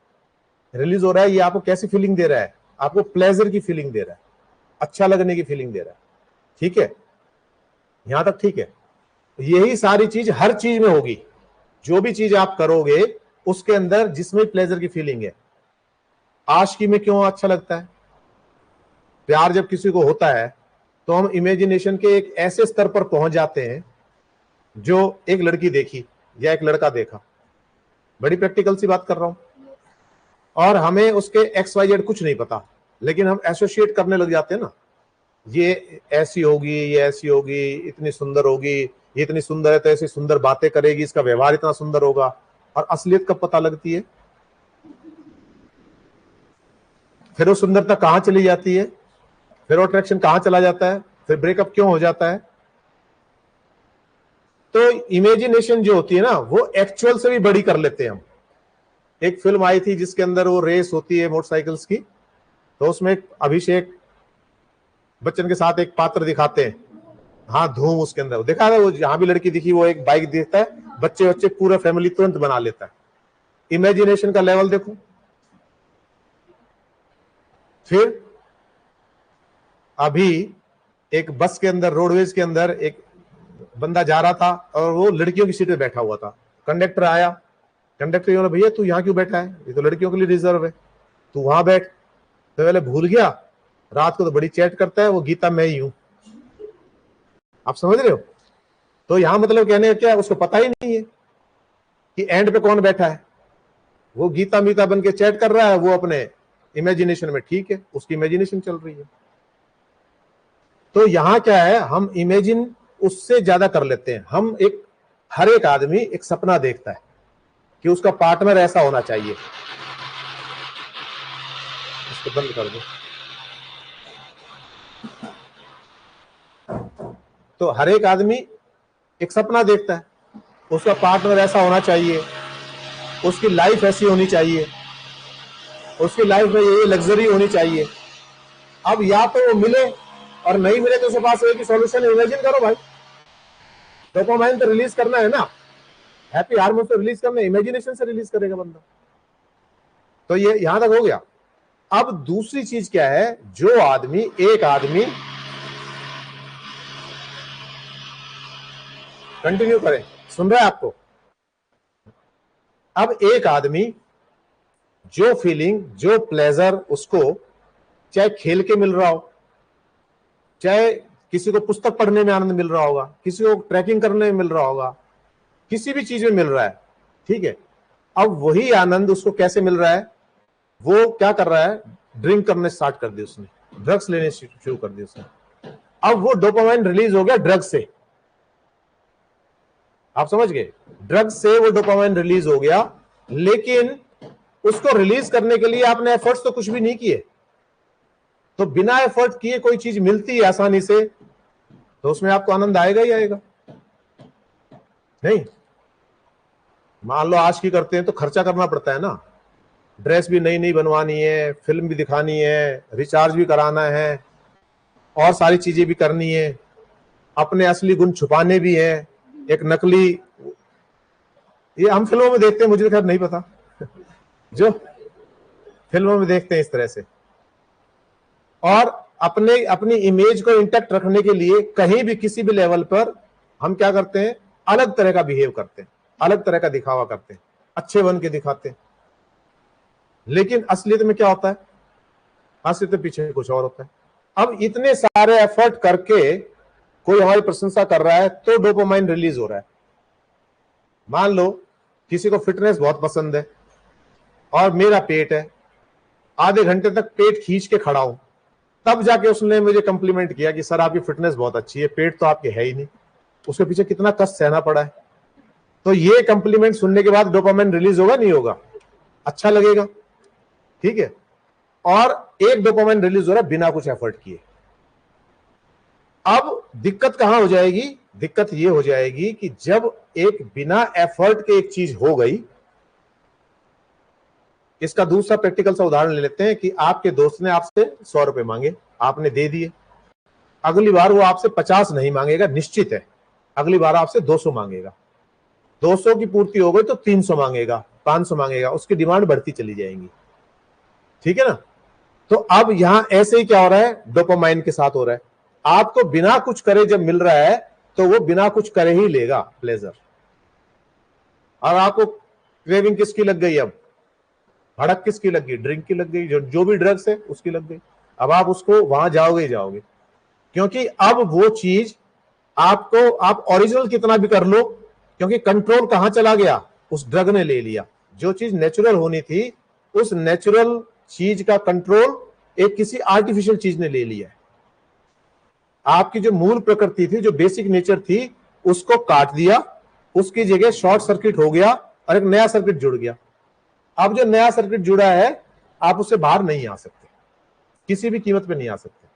रिलीज हो रहा है, ये आपको कैसी फीलिंग दे रहा है? आपको प्लेजर की फीलिंग दे रहा है, अच्छा लगने की फीलिंग दे रहा है, ठीक है, यहां तक ठीक है। यही सारी चीज हर चीज में होगी। जो भी चीज आप करोगे उसके अंदर जिसमें प्लेजर की फीलिंग है। आशिकी में क्यों अच्छा लगता है? प्यार जब किसी को होता है तो हम इमेजिनेशन के एक ऐसे स्तर पर पहुंच जाते हैं, जो एक लड़की देखी या एक लड़का देखा, बड़ी प्रैक्टिकल सी बात कर रहा हूं, और हमें उसके XYZ कुछ नहीं पता, लेकिन हम एसोसिएट करने लग जाते हैं ना, ये ऐसी होगी, ये ऐसी होगी, इतनी सुंदर होगी, ये इतनी सुंदर है तो ऐसी सुंदर बातें करेगी, इसका व्यवहार इतना सुंदर होगा। और असलियत कब पता लगती है? फिर वो सुंदरता कहां चली जाती है? फिर वो अट्रैक्शन कहां चला जाता है? फिर ब्रेकअप क्यों हो जाता है? तो इमेजिनेशन जो होती है ना, वो एक्चुअल से भी बड़ी कर लेते हैं हम। एक फिल्म आई थी जिसके अंदर वो रेस होती है मोटरसाइकिल्स की, तो उसमें अभिषेक बच्चन के साथ एक पात्र दिखाते हैं, हाँ, धूम, उसके अंदर देखा है वो, जहां भी लड़की दिखी वो एक बाइक देखता है, बच्चे बच्चे पूरा फैमिली तुरंत बना लेता है। इमेजिनेशन का लेवल देखो। फिर अभी एक बस के अंदर, रोडवेज के अंदर एक बंदा जा रहा था और वो लड़कियों की सीट पे बैठा हुआ था। कंडक्टर आया, कंडक्टर बोला, भैया तू यहाँ क्यों बैठा है? ये तो लड़कियों के लिए रिजर्व है, तू वहां बैठ। तो पहले भूल गया, रात को तो बड़ी चैट करता है वो, गीता मैं ही हूं। आप समझ रहे हो? तो यहां मतलब कहने का क्या, उसको पता ही नहीं है कि एंड पे कौन बैठा है। वो गीता मीता बन के चैट कर रहा है, वो अपने इमेजिनेशन में, ठीक है, उसकी इमेजिनेशन चल रही है। तो यहां क्या है, हम इमेजिन उससे ज्यादा कर लेते हैं। हम एक, हर एक आदमी एक सपना देखता है कि उसका पार्टनर ऐसा होना चाहिए। इसको बंद कर दो। तो हर एक आदमी एक सपना देखता है, उसका पार्टनर ऐसा होना चाहिए, उसकी लाइफ ऐसी होनी चाहिए, उसकी लाइफ में ये लग्जरी होनी चाहिए। अब या तो वो मिले और नहीं मिले तो उसके पास एक ही सॉल्यूशन है, इमेजिन करो भाई। डोपामाइन तो रिलीज करना है ना, हैप्पी हार्मोन तो रिलीज करना है, इमेजिनेशन से रिलीज करेगा बंदा। तो ये यहां तक हो गया। अब दूसरी चीज क्या है, जो आदमी, एक आदमी, कंटिन्यू करें, सुन रहा है आपको। अब एक आदमी जो फीलिंग, जो प्लेजर उसको चाहे खेल के मिल रहा हो, चाहे किसी को पुस्तक पढ़ने में आनंद मिल रहा होगा, किसी को ट्रैकिंग करने में मिल रहा होगा, किसी भी चीज में मिल रहा है, ठीक है। अब वही आनंद उसको कैसे मिल रहा है, वो क्या कर रहा है, ड्रिंक करने स्टार्ट कर दी उसने, ड्रग्स लेने शुरू कर दी उसने। अब वो डोपामाइन रिलीज हो गया ड्रग से, आप समझ गए, ड्रग्स से वो डोपामाइन रिलीज हो गया। लेकिन उसको रिलीज करने के लिए आपने एफर्ट्स तो कुछ भी नहीं किए। तो बिना एफर्ट किए कोई चीज मिलती है आसानी से, तो उसमें आपको आनंद आएगा ही आएगा, नहीं? मान लो आज की करते हैं तो खर्चा करना पड़ता है ना, ड्रेस भी नई नई बनवानी है, फिल्म भी दिखानी है, रिचार्ज भी कराना है, और सारी चीजें भी करनी है, अपने असली गुण छुपाने भी है, एक नकली, ये हम फिल्मों में देखते हैं, मुझे खैर नहीं पता जो फिल्मों में देखते हैं इस तरह से। और अपने अपनी इमेज को इंटैक्ट रखने के लिए कहीं भी किसी भी लेवल पर हम क्या करते हैं, अलग तरह का बिहेव करते हैं, अलग तरह का दिखावा करते हैं, अच्छे बन के दिखाते हैं। लेकिन असलियत में क्या होता है, असलियत में पीछे कुछ और होता है। अब इतने सारे एफर्ट करके कोई हमारी प्रशंसा कर रहा है तो डोपामाइन रिलीज हो रहा है। मान लो किसी को फिटनेस बहुत पसंद है और मेरा पेट है, आधे घंटे तक पेट खींच के खड़ा हूं, तब जाके उसने मुझे कंप्लीमेंट किया कि सर आपकी फिटनेस बहुत अच्छी है, पेट तो आपके है ही नहीं। उसके पीछे कितना कष्ट सहना पड़ा है। तो ये कंप्लीमेंट सुनने के बाद डोपामाइन रिलीज होगा, नहीं होगा? अच्छा लगेगा, ठीक है। और एक डोपामाइन रिलीज हो रहा है बिना कुछ एफर्ट किए। अब दिक्कत कहां हो जाएगी, दिक्कत ये हो जाएगी कि जब एक बिना एफर्ट के एक चीज हो गई, इसका दूसरा प्रैक्टिकल सा उदाहरण ले लेते हैं कि आपके दोस्त ने आपसे 100 रुपए मांगे, आपने दे दिए। अगली बार वो आपसे 50 नहीं मांगेगा, निश्चित है। अगली बार आपसे 200 मांगेगा, 200 की पूर्ति हो गई तो 300 मांगेगा, 500 मांगेगा, उसकी डिमांड बढ़ती चली जाएंगी, ठीक है ना। तो अब यहां ऐसे ही क्या हो रहा है, डोपामाइन के साथ हो रहा है। आपको बिना कुछ करे जब मिल रहा है तो वो बिना कुछ करे ही लेगा प्लेजर। और आपको क्रेविंग किसकी लग गई, अब भड़क किसकी लग गई, ड्रिंक की लग गई, जो भी ड्रग्स है उसकी लग गई। अब आप उसको वहां जाओगे ही जाओगे, क्योंकि अब वो चीज आपको, आप ओरिजिनल कितना भी कर लो, क्योंकि कंट्रोल कहां चला गया, उस ड्रग ने ले लिया। जो चीज नेचुरल होनी थी, उस नेचुरल चीज का कंट्रोल एक किसी आर्टिफिशियल चीज ने ले लिया है। आपकी जो मूल प्रकृति थी, जो बेसिक नेचर थी, उसको काट दिया, उसकी जगह शॉर्ट सर्किट हो गया और एक नया सर्किट जुड़ गया। अब जो नया सर्किट जुड़ा है, आप उससे बाहर नहीं आ सकते, किसी भी कीमत पे नहीं आ सकते,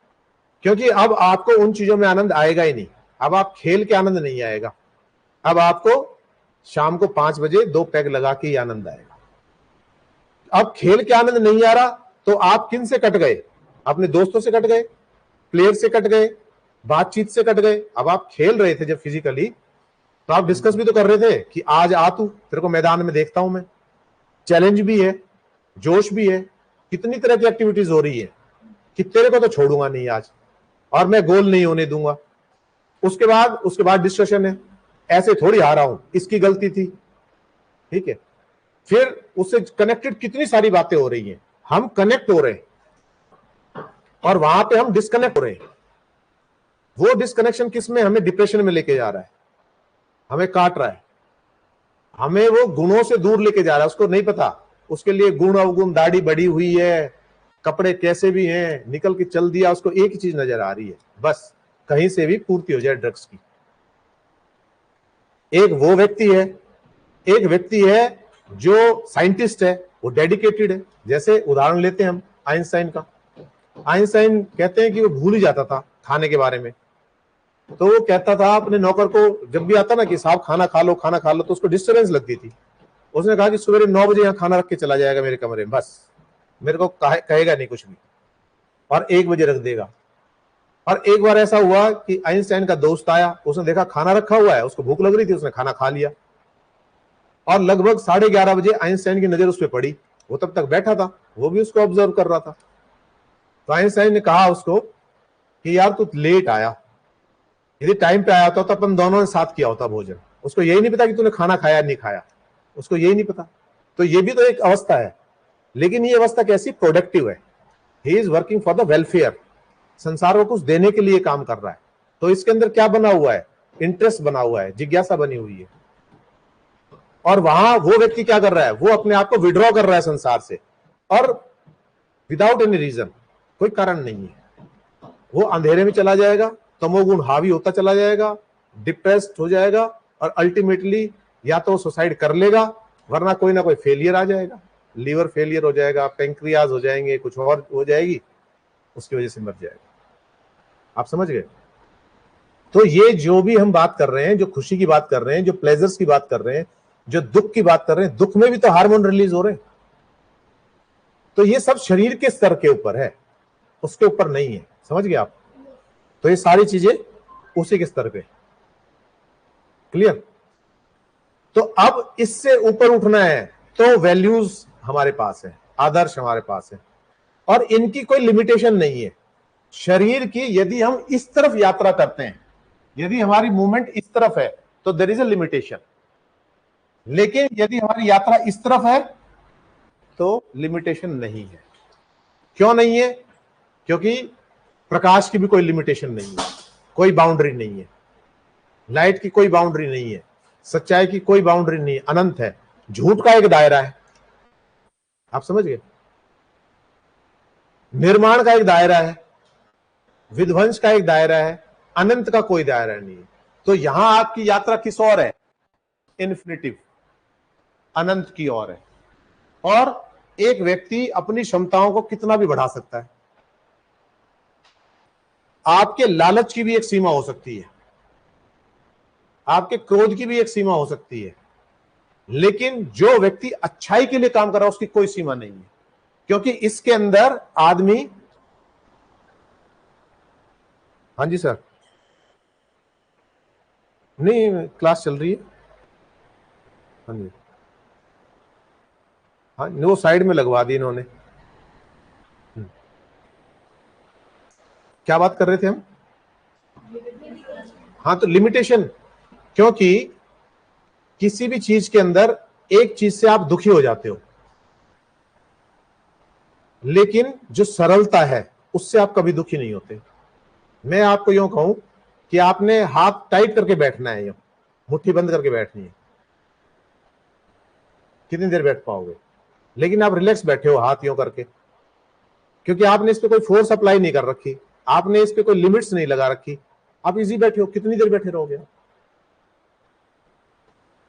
क्योंकि अब आपको उन चीजों में आनंद आएगा ही नहीं। अब आप खेल के आनंद नहीं आएगा, अब आपको शाम को 5 बजे 2 पैग लगा के ही आनंद आएगा। अब खेल के आनंद नहीं आ रहा तो आप किन से कट गए, अपने दोस्तों से कट गए, प्लेयर से कट गए, बातचीत से कट गए। अब आप खेल रहे थे जब फिजिकली, तो आप डिस्कस भी तो कर रहे थे कि आज आ तू, तेरे को मैदान में देखता हूं मैं। चैलेंज भी है, जोश भी है, कितनी तरह की एक्टिविटीज हो रही है कि तेरे को तो छोड़ूंगा नहीं आज, और मैं गोल नहीं होने दूंगा। उसके बाद डिस्कशन है, ऐसे थोड़ी हारा हूं, इसकी गलती थी, ठीक है। फिर उससे कनेक्टेड कितनी सारी बातें हो रही हैं, हम कनेक्ट हो रहे हैं और वहां पे हम डिस्कनेक्ट हो रहे हैं। वो डिस्कनेक्शन किस में हमें डिप्रेशन में लेके जा रहा है, हमें काट रहा है, हमें वो गुणों से दूर लेके जा रहा है। उसको नहीं पता उसके लिए गुण अवगुण, दाढ़ी बढ़ी हुई है, कपड़े कैसे भी हैं, निकल के चल दिया, उसको एक ही चीज नजर आ रही है, बस कहीं से भी पूर्ति हो जाए ड्रग्स की। एक वो व्यक्ति है, एक व्यक्ति है जो साइंटिस्ट है, वो डेडिकेटेड है। जैसे उदाहरण लेते हैं हम आइंस्टाइन का। आइंस्टाइन कहते हैं कि वो भूल ही जाता था खाने के बारे में। तो वो कहता था अपने नौकर को, जब भी आता ना कि साहब खाना खा लो खाना खा लो, तो उसको डिस्टर्बेंस लगती थी। उसने कहा कि सवेरे 9 बजे यहाँ खाना रख के चला जाएगा मेरे कमरे में, बस मेरे को कहेगा नहीं कुछ भी, और 1 बजे रख देगा। और एक बार ऐसा हुआ कि आइंस्टाइन का दोस्त आया, उसने देखा खाना रखा हुआ है, उसको भूख लग रही थी, उसने खाना खा लिया। और लगभग 11:30 बजे आइंस्टाइन की नजर उस पर पड़ी, वो तब तक बैठा था, वो भी उसको ऑब्जर्व कर रहा था। तो आइंस्टाइन ने कहा उसको कि यार तू लेट आया, यदि टाइम पे आया होता तो अपन दोनों ने साथ किया होता भोजन। उसको यही नहीं पता कि तूने खाना खाया नहीं खाया, उसको यही नहीं पता। तो ये भी तो एक अवस्था है, लेकिन ये अवस्था कैसी, प्रोडक्टिव है। He is working for the welfare, संसार को कुछ देने के लिए काम कर रहा है। तो इसके अंदर क्या बना हुआ है, इंटरेस्ट बना हुआ है, जिज्ञासा बनी हुई है। और वहां वो व्यक्ति क्या कर रहा है, वो अपने आप को विड्रॉ कर रहा है संसार से, और विदाउट एनी रीजन, कोई कारण नहीं है। वो अंधेरे में चला जाएगा, तमोगुण हावी होता चला जाएगा, डिप्रेस्ड हो जाएगा, और अल्टीमेटली या तो सुसाइड कर लेगा, वरना कोई ना कोई फेलियर आ जाएगा, लीवर फेलियर हो जाएगा, पेंक्रियाज हो जाएंगे, कुछ और हो जाएगी, उसकी वजह से मर जाएगा। आप समझ गए? तो ये जो भी हम बात कर रहे हैं, जो खुशी की बात कर रहे हैं, जो प्लेजर्स की बात कर रहे हैं, जो दुख की बात कर रहे हैं, दुख में भी तो हार्मोन रिलीज हो रहे हैं। तो ये सब शरीर के स्तर के ऊपर है, उसके ऊपर नहीं है। समझ गए आप? तो ये सारी चीजें उसी के स्तर पे। क्लियर? तो अब इससे ऊपर उठना है तो वैल्यूज हमारे पास है, आदर्श हमारे पास है, और इनकी कोई लिमिटेशन नहीं है। शरीर की यदि हम इस तरफ यात्रा करते हैं, यदि हमारी मूवमेंट इस तरफ है, तो देयर इज अ लिमिटेशन। लेकिन यदि हमारी यात्रा इस तरफ है तो लिमिटेशन नहीं है। क्यों नहीं है? क्योंकि प्रकाश की भी कोई लिमिटेशन नहीं है, कोई बाउंड्री नहीं है, लाइट की कोई बाउंड्री नहीं है, सच्चाई की कोई बाउंड्री नहीं है, अनंत है। झूठ का एक दायरा है, आप समझ गए? निर्माण का एक दायरा है, विध्वंस का एक दायरा है, अनंत का कोई दायरा नहीं है। तो यहां आपकी यात्रा किस ओर है? इन्फिनिटिव, अनंत की ओर है। और एक व्यक्ति अपनी क्षमताओं को कितना भी बढ़ा सकता है। आपके लालच की भी एक सीमा हो सकती है, आपके क्रोध की भी एक सीमा हो सकती है, लेकिन जो व्यक्ति अच्छाई के लिए काम कर रहा है उसकी कोई सीमा नहीं है, क्योंकि इसके अंदर आदमी। हाँ जी सर, नहीं क्लास चल रही है। हाँ जी, हाँ वो साइड में लगवा दी इन्होंने। क्या बात कर रहे थे हम? हाँ, तो लिमिटेशन, क्योंकि किसी भी चीज के अंदर एक चीज से आप दुखी हो जाते हो, लेकिन जो सरलता है उससे आप कभी दुखी नहीं होते। मैं आपको यूं कहूं कि आपने हाथ टाइट करके बैठना है, यूं मुट्ठी बंद करके बैठनी है, कितनी देर बैठ पाओगे? लेकिन आप रिलैक्स बैठे हो हाथ यूं करके, क्योंकि आपने इस पे कोई फोर्स अप्लाई नहीं कर रखी, आपने इस पे कोई लिमिट्स नहीं लगा रखी, आप इजी बैठे हो। कितनी देर बैठे रहोगे?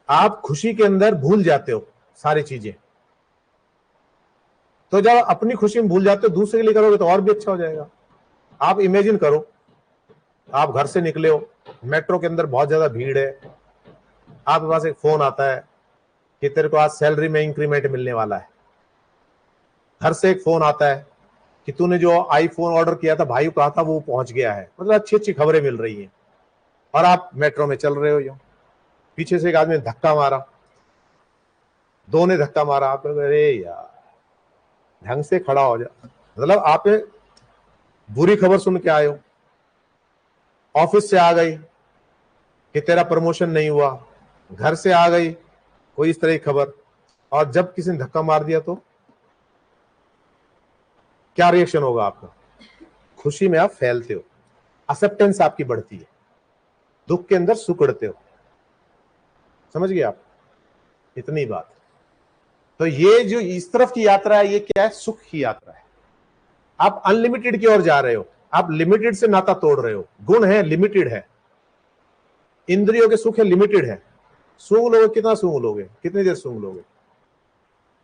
आप खुशी के अंदर भूल जाते हो सारी चीजें। तो जब अपनी खुशी में भूल जाते हो, दूसरे के लिए करोगे तो और भी अच्छा हो जाएगा। आप इमेजिन करो, आप घर से निकले हो, मेट्रो के अंदर बहुत ज्यादा भीड़ है, आपके पास एक फोन आता है कि तेरे को आज सैलरी में इंक्रीमेंट मिलने वाला है। घर से एक फोन आता है कि तूने जो आईफोन ऑर्डर किया था, भाई को कहा था, वो पहुंच गया है। मतलब अच्छी अच्छी खबरें मिल रही हैं, और आप मेट्रो में चल रहे हो, यूं पीछे से एक आदमी ने धक्का मारा, दो ने धक्का मारा, आप अरे यार ढंग से खड़ा हो जा। मतलब आप बुरी खबर सुन के आए हो, ऑफिस से आ गई कि तेरा प्रमोशन नहीं हुआ, घर से आ गई कोई इस तरह की खबर, और जब किसी ने धक्का मार दिया तो क्या रिएक्शन होगा आपका? खुशी में आप फैलते हो, एक्सेप्टेंस आपकी बढ़ती है, दुख के अंदर सुख बढ़ते हो। समझ गए आप? इतनी बात। तो ये जो इस तरफ की यात्रा है, ये क्या है? सुख की यात्रा है। आप अनलिमिटेड की ओर जा रहे हो, आप लिमिटेड से नाता तोड़ रहे हो। गुण है, लिमिटेड है। इंद्रियों के सुख है, लिमिटेड है। सूंघ लोगे, कितना सूंघ लोगे? कितनी देर सूंघ लोगे?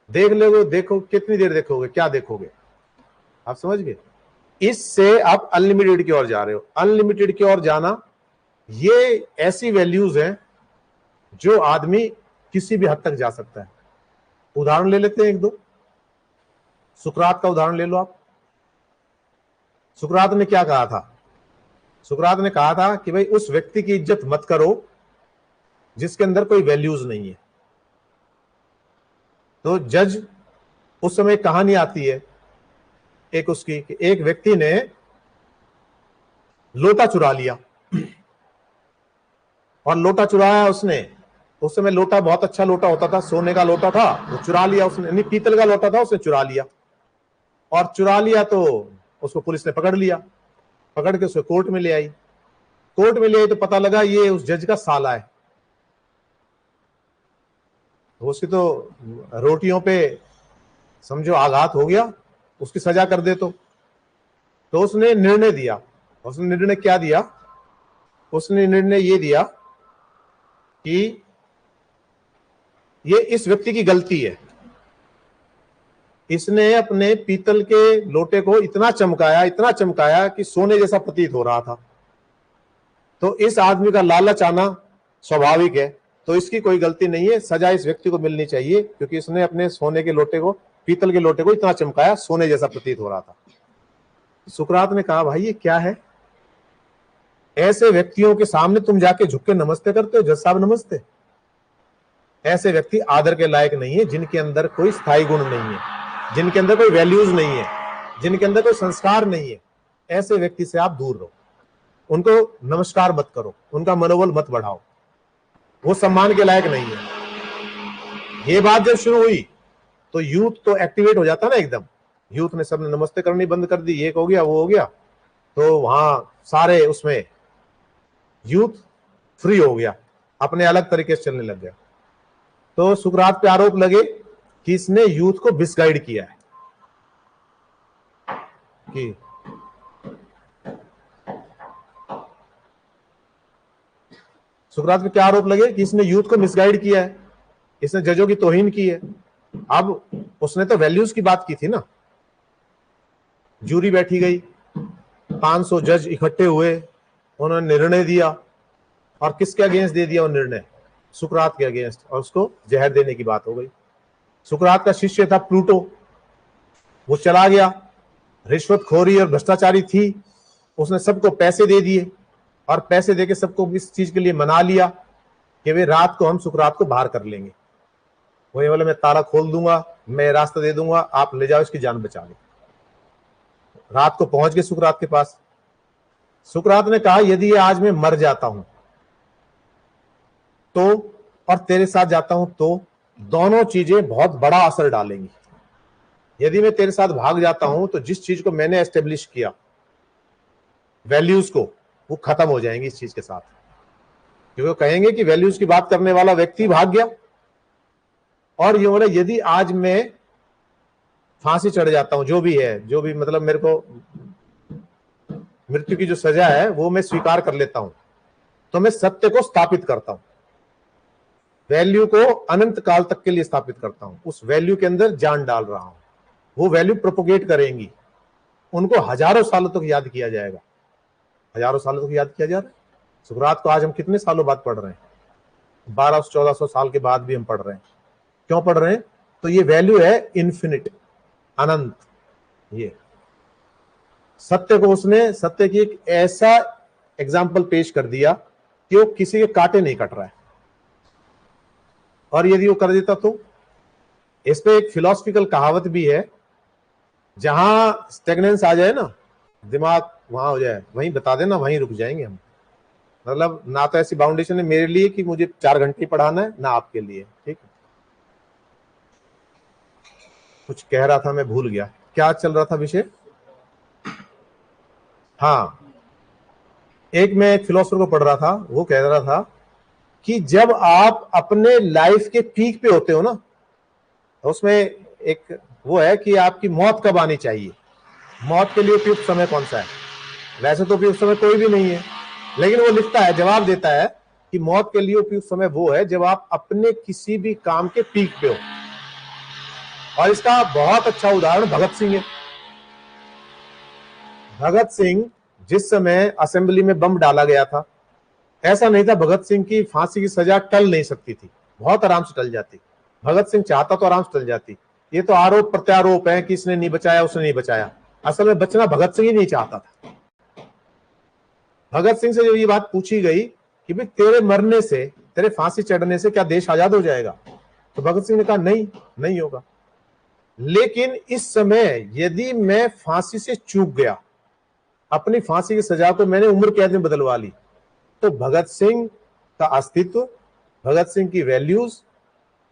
देख लोगे, देखो कितनी देर देखोगे? क्या देखोगे? आप समझ गए? इससे आप अनलिमिटेड की ओर जा रहे हो। अनलिमिटेड की ओर जाना, ये ऐसी वैल्यूज हैं जो आदमी किसी भी हद तक जा सकता है। उदाहरण ले लेते हैं एक दो। सुकरात का उदाहरण ले लो आप। सुकरात ने क्या कहा था? सुकरात ने कहा था कि भाई उस व्यक्ति की इज्जत मत करो जिसके अंदर कोई वैल्यूज नहीं है। तो जज, उस समय कहानी आती है एक उसकी कि एक व्यक्ति ने लोटा चुरा लिया, और लोटा चुराया उसने। उस समय लोटा बहुत अच्छा लोटा होता था, सोने का लोटा था, वो चुरा लिया उसने। नहीं, पीतल का लोटा था, उसने चुरा लिया। और चुरा लिया तो उसको पुलिस ने पकड़ लिया। पकड़ के उसको कोर्ट में ले आई। कोर्ट में ले आई तो पता लगा ये उस जज का साला है। उसकी तो रोटियों पे समझो आघात हो गया, उसकी सजा कर दे। तो उसने निर्णय दिया। उसने निर्णय क्या दिया? उसने निर्णय ये दिया कि ये इस व्यक्ति की गलती है। इसने अपने पीतल के लोटे को इतना चमकाया कि सोने जैसा प्रतीत हो रहा था। तो इस आदमी का लालच आना स्वाभाविक है, तो इसकी कोई गलती नहीं है, सजा इस व्यक्ति को मिलनी चाहिए, क्योंकि इसने अपने सोने के लोटे को, पीतल के लोटे को इतना चमकाया, सोने जैसा प्रतीत हो रहा था। सुकरात ने कहा, भाई ये क्या है? ऐसे व्यक्तियों के सामने तुम जाके झुक के नमस्ते करते हो? जज साहब नमस्ते। ऐसे व्यक्ति आदर के लायक नहीं है, जिनके अंदर कोई स्थायी गुण नहीं है, जिनके अंदर कोई वैल्यूज नहीं है, जिनके अंदर कोई संस्कार नहीं है। ऐसे व्यक्ति से आप दूर रहो, उनको नमस्कार मत करो, उनका मनोबल मत बढ़ाओ, वो सम्मान के लायक नहीं है। ये बात जब शुरू हुई तो यूथ तो एक्टिवेट हो जाता ना एकदम। यूथ ने सबने नमस्ते करनी बंद कर दी, एक हो गया, वो हो गया। तो वहां सारे उसमें यूथ फ्री हो गया, अपने अलग तरीके से चलने लग गया। तो सुकरात पे आरोप लगे कि इसने यूथ को मिसगाइड किया है। कि सुकरात पे क्या आरोप लगे? कि इसने यूथ को मिसगाइड किया है, इसने जजों की तौहीन की है। अब उसने तो वैल्यूज की बात की थी ना। जूरी बैठी गई, 500 जज इकट्ठे हुए, उन्होंने निर्णय दिया। और किसके अगेंस्ट दे दिया वो निर्णय? सुकरात के अगेंस्ट, और उसको जहर देने की बात हो गई। सुकरात का शिष्य था प्लूटो, वो चला गया, रिश्वतखोरी और भ्रष्टाचारी थी, उसने सबको पैसे दे दिए, और पैसे देके सबको इस चीज के लिए मना लिया कि वे रात को हम सुकरात को बाहर कर लेंगे। वो ये बोले, मैं ताला खोल दूंगा, मैं रास्ता दे दूंगा, आप ले जाओ, इसकी जान बचा लो। रात को पहुंच गए सुकरात के पास। सुकरात ने कहा, यदि ये आज मैं मर जाता हूं तो, और तेरे साथ जाता हूं तो, दोनों चीजें बहुत बड़ा असर डालेंगी। यदि मैं तेरे साथ भाग जाता हूं तो जिस चीज को मैंने एस्टेब्लिश किया, वैल्यूज को, वो खत्म हो जाएंगी इस चीज के साथ। क्योंकि वो कहेंगे कि वैल्यूज की बात करने वाला व्यक्ति भाग गया। और ये बोले, यदि आज मैं फांसी चढ़ जाता हूं, जो भी है, जो भी मतलब मेरे को मृत्यु की जो सजा है वो मैं स्वीकार कर लेता हूं, तो मैं सत्य को स्थापित करता हूं, वैल्यू को अनंत काल तक के लिए स्थापित करता हूं, उस वैल्यू के अंदर जान डाल रहा हूं। वो वैल्यू प्रोपोगेट करेंगी, उनको हजारों सालों तक याद किया जाएगा। हजारों सालों तक याद किया जा रहा है। सुकरात को आज हम कितने सालों बाद पढ़ रहे हैं? 1200-1400 साल के बाद भी हम पढ़ रहे हैं। क्यों पढ़ रहे हैं? तो ये वैल्यू है इन्फिनिट, अनंत। ये सत्य को, उसने सत्य की एक ऐसा एग्जाम्पल पेश कर दिया कि वो किसी के कांटे नहीं कट रहा है। और यदि वो कर देता तो, इस पे एक फिलोसफिकल कहावत भी है, जहां स्टेगनेंस आ जाए ना, दिमाग वहां हो जाए, वहीं बता देना, वहीं रुक जाएंगे हम। मतलब ना तो ऐसी बाउंडेशन है मेरे लिए कि मुझे 4 घंटे पढ़ाना है, ना आपके लिए। ठीक है, कुछ कह रहा था, मैं भूल गया क्या चल रहा था विषय। हाँ, मैं एक फिलोसोफर को पढ़ रहा था, वो कह रहा था कि जब आप अपने लाइफ के पीक पे होते हो ना, उसमें एक वो है कि आपकी मौत कब आनी चाहिए, मौत के लिए उपयुक्त समय कौन सा है। वैसे तो उपयुक्त समय कोई भी नहीं है, लेकिन वो लिखता है, जवाब देता है कि मौत के लिए उपयुक्त समय वो है जब आप अपने किसी भी काम के पीक पे हो। और इसका बहुत अच्छा उदाहरण भगत सिंह है। भगत सिंह जिस समय असेंबली में बम डाला गया था, ऐसा नहीं था भगत सिंह की फांसी की सजा टल नहीं सकती थी, बहुत आराम से टल जाती। भगत सिंह चाहता तो आराम से टल जाती। ये तो आरोप प्रत्यारोप है कि इसने नहीं बचाया, उसने नहीं बचाया। असल में बचना भगत सिंह ही नहीं चाहता था। भगत सिंह से जब ये बात पूछी गई कि भाई तेरे मरने से, तेरे फांसी चढ़ने से क्या देश आजाद हो जाएगा, तो भगत सिंह ने कहा नहीं, नहीं होगा। लेकिन इस समय यदि मैं फांसी से चूक गया, अपनी फांसी की सजा को मैंने उम्र कैद में बदलवा ली, तो भगत सिंह का अस्तित्व, भगत सिंह की वैल्यूज,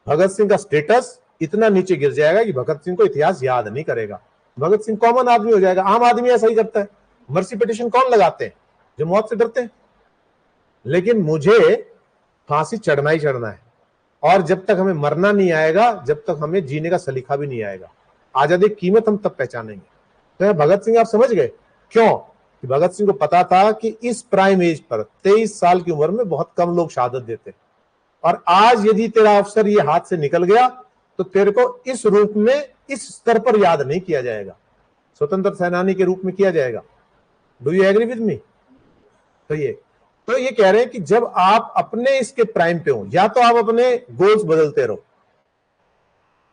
भगत सिंह का स्टेटस इतना नीचे गिर जाएगा कि भगत सिंह को इतिहास याद नहीं करेगा। भगत सिंह कॉमन आदमी हो जाएगा। आम आदमी ऐसा ही करता है। मर्सी पिटीशन कौन लगाते हैं? जो मौत से डरते हैं। लेकिन मुझे फांसी चढ़ना ही चढ़ना है, और जब तक हमें मरना नहीं आएगा, जब तक हमें जीने का सलीका भी नहीं आएगा। आजादी की कीमत हम तब पहचानेंगे। तो भगत सिंह आप समझ गए क्यों? कि भगत सिंह को पता था कि इस प्राइम एज पर 23 साल की उम्र में बहुत कम लोग शहादत देते, और आज यदि तेरा अवसर ये हाथ से निकल गया तो तेरे को इस रूप में, इस स्तर पर याद नहीं किया जाएगा, स्वतंत्र सेनानी के रूप में किया जाएगा। Do you agree with me? तो ये कह रहे हैं कि जब आप अपने इसके प्राइम पे हो, या तो आप अपने गोल्स बदलते रहो,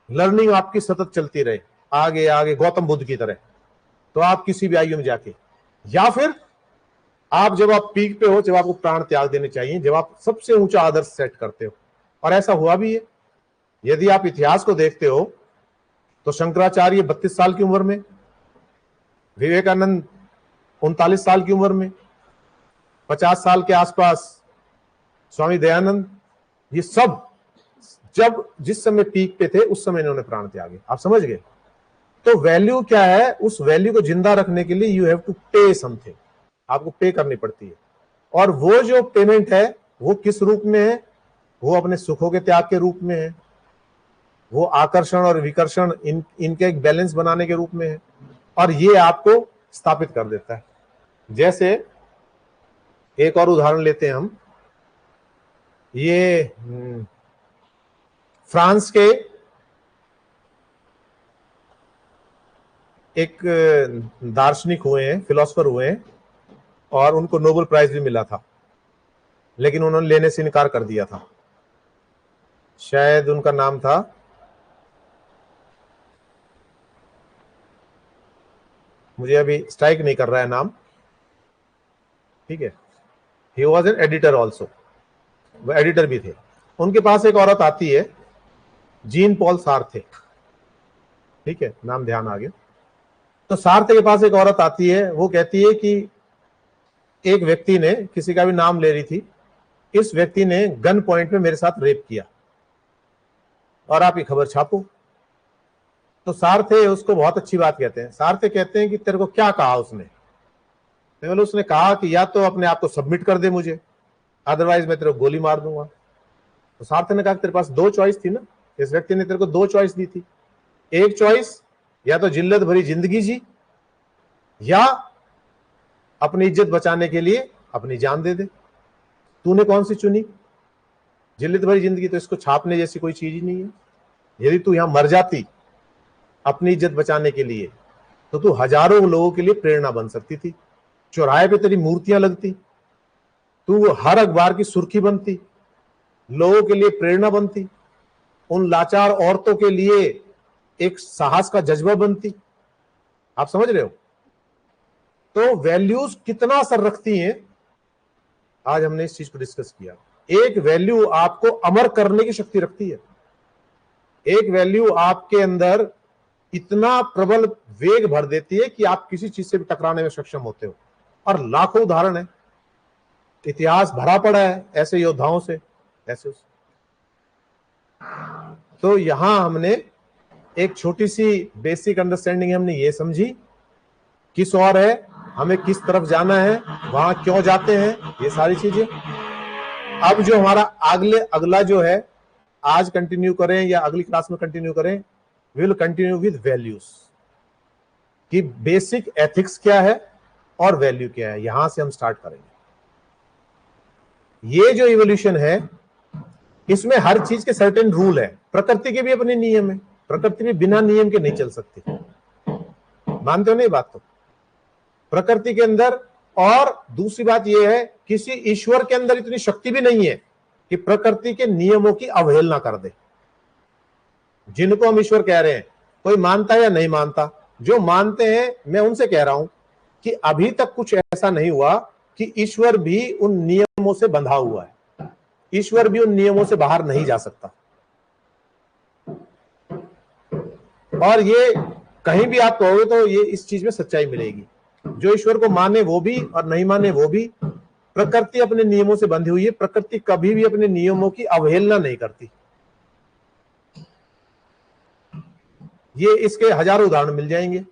लर्निंग आपकी सतत चलती रहे, आगे आगे गौतम बुद्ध की तरह, तो आप किसी भी आयु में जाके, या फिर आप जब आप पीक पे हो, जब आपको प्राण त्याग देने चाहिए, जब आप सबसे ऊंचा आदर्श सेट करते हो। और ऐसा हुआ भी है। यदि आप इतिहास को देखते हो तो शंकराचार्य 32 साल की उम्र में, विवेकानंद 39 साल की उम्र में, 50 साल के आसपास स्वामी दयानंद, ये सब जब जिस समय पीक पे थे उस समय इन्होंने प्राण त्यागे। आप समझ गए? तो वैल्यू क्या है? उस वैल्यू को जिंदा रखने के लिए यू हैव टू पे समथिंग, आपको पे करनी पड़ती है। और वो जो पेमेंट है वो किस रूप में है? वो अपने सुखों के त्याग के रूप में है, वो आकर्षण और विकर्षण इनके एक बैलेंस बनाने के रूप में है, और ये आपको स्थापित कर देता है। जैसे एक और उदाहरण लेते हैं हम, ये फ्रांस के एक दार्शनिक हुए हैं, फिलोसोफर हुए हैं, और उनको नोबेल प्राइज भी मिला था, लेकिन उन्होंने लेने से इनकार कर दिया था। शायद उनका नाम था, मुझे अभी स्ट्राइक नहीं कर रहा है नाम, ठीक है। He was an editor also, वो एडिटर भी थे। उनके पास एक औरत आती है, जीन पॉल सार्थे, ठीक है, नाम ध्यान आ गया। तो सार्थे के पास एक औरत आती है, वो कहती है कि एक व्यक्ति ने, किसी का भी नाम ले रही थी, इस व्यक्ति ने गन पॉइंट में मेरे साथ रेप किया, और आप ये खबर छापो। तो सार्थे उसको बहुत अच्छी बात कहते हैं। सार्थे कहते हैं कि तेरे को क्या कहा उसने? तो उसने कहा कि या तो अपने आप को सबमिट कर दे मुझे, अदरवाइज मैं तेरे को गोली मार दूंगा। तो सार्थे ने कहा तेरे पास दो चॉइस थी ना, इस व्यक्ति ने तेरे को दो चॉइस दी थी। एक चॉइस, या तो जिल्लत भरी जिंदगी जी, या अपनी इज्जत बचाने के लिए अपनी जान दे दे। तूने कौन सी चुनी? जिल्लत भरी जिंदगी तो इसको छापने जैसी कोई चीज ही नहीं है। यदि तू यहां मर जाती अपनी इज्जत बचाने के लिए, तो तू हजारों लोगों के लिए प्रेरणा बन सकती थी। चौराहे पे तेरी मूर्तियां लगती, तू हर अखबार की सुर्खी बनती, लोगों के लिए प्रेरणा बनती, उन लाचार औरतों के लिए एक साहस का जज्बा बनती। आप समझ रहे हो? तो वैल्यूज कितना असर रखती हैं, आज हमने इस चीज को डिस्कस किया। एक वैल्यू आपको अमर करने की शक्ति रखती है। एक वैल्यू आपके अंदर इतना प्रबल वेग भर देती है कि आप किसी चीज से भी टकराने में सक्षम होते हो। और लाखों उदाहरण है, इतिहास भरा पड़ा है ऐसे योद्धाओं से, ऐसे उसे। तो यहां हमने एक छोटी सी बेसिक अंडरस्टैंडिंग हमने ये समझी, किस और है हमें किस तरफ जाना है, वहां क्यों जाते हैं, ये सारी चीजें। अब जो हमारा अगला जो है, आज कंटिन्यू करें या अगली क्लास में कंटिन्यू करें, we will continue with values, कि बेसिक एथिक्स क्या है और वैल्यू क्या है, यहां से हम स्टार्ट करेंगे। ये जो इवोल्यूशन है, इसमें हर चीज के सर्टेन रूल है। प्रकृति के भी अपने नियम है, प्रकृति भी बिना नियम के नहीं चल सकती। मानते हो नहीं बात? तो प्रकृति के अंदर, और दूसरी बात यह है, किसी ईश्वर के अंदर इतनी शक्ति भी नहीं है कि प्रकृति के नियमों की अवहेलना कर दे। जिनको हम ईश्वर कह रहे हैं, कोई मानता है या नहीं मानता, जो मानते हैं मैं उनसे कह रहा हूं कि अभी तक कुछ ऐसा नहीं हुआ कि ईश्वर भी उन नियमों से बंधा हुआ है। ईश्वर भी उन नियमों से बाहर नहीं जा सकता। और ये कहीं भी आप कहोगे तो ये इस चीज में सच्चाई मिलेगी। जो ईश्वर को माने वो भी और नहीं माने वो भी। प्रकृति अपने नियमों से बंधी हुई है, प्रकृति कभी भी अपने नियमों की अवहेलना नहीं करती। ये इसके हजारों उदाहरण मिल जाएंगे।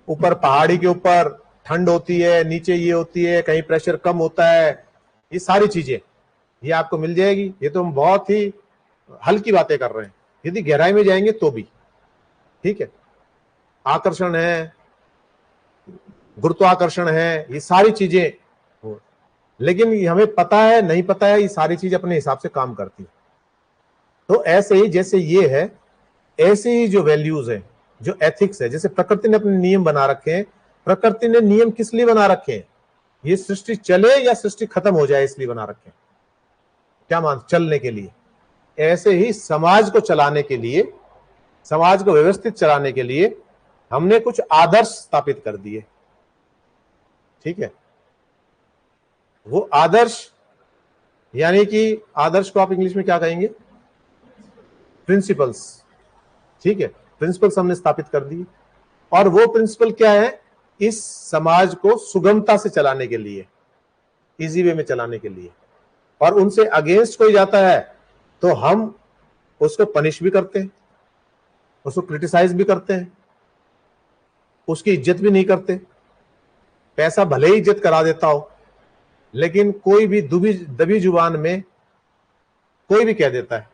ऊपर पहाड़ी के ऊपर ठंड होती है, नीचे ये होती है, कहीं प्रेशर कम होता है, ये सारी चीजें ये आपको मिल जाएगी। ये तो हम बहुत ही हल्की बातें कर रहे हैं, यदि गहराई में जाएंगे तो भी ठीक है। आकर्षण है, गुरुत्वाकर्षण है, ये सारी चीजें, लेकिन हमें पता है नहीं पता है, ये सारी चीज अपने हिसाब से काम करती है। तो ऐसे ही जैसे ये है, ऐसे ही जो वैल्यूज है, जो एथिक्स है, जैसे प्रकृति ने अपने नियम बना रखे हैं। प्रकृति ने नियम किस लिए बना रखे हैं? ये सृष्टि चले या सृष्टि खत्म हो जाए इसलिए बना रखे हैं। क्या मान? चलने के लिए। ऐसे ही समाज को चलाने के लिए, समाज को व्यवस्थित चलाने के लिए हमने कुछ आदर्श स्थापित कर दिए। ठीक है, वो आदर्श, यानी कि आदर्श को आप इंग्लिश में क्या कहेंगे? प्रिंसिपल्स। ठीक है, प्रिंसिपल्स हमने स्थापित कर दिए। और वो प्रिंसिपल क्या है? इस समाज को सुगमता से चलाने के लिए, इजी वे में चलाने के लिए। और उनसे अगेंस्ट कोई जाता है तो हम उसको पनिश भी करते हैं, उसको क्रिटिसाइज भी करते हैं, उसकी इज्जत भी नहीं करते। पैसा भले ही इज्जत करा देता हो, लेकिन कोई भी दबी जुबान में कोई भी कह देता है।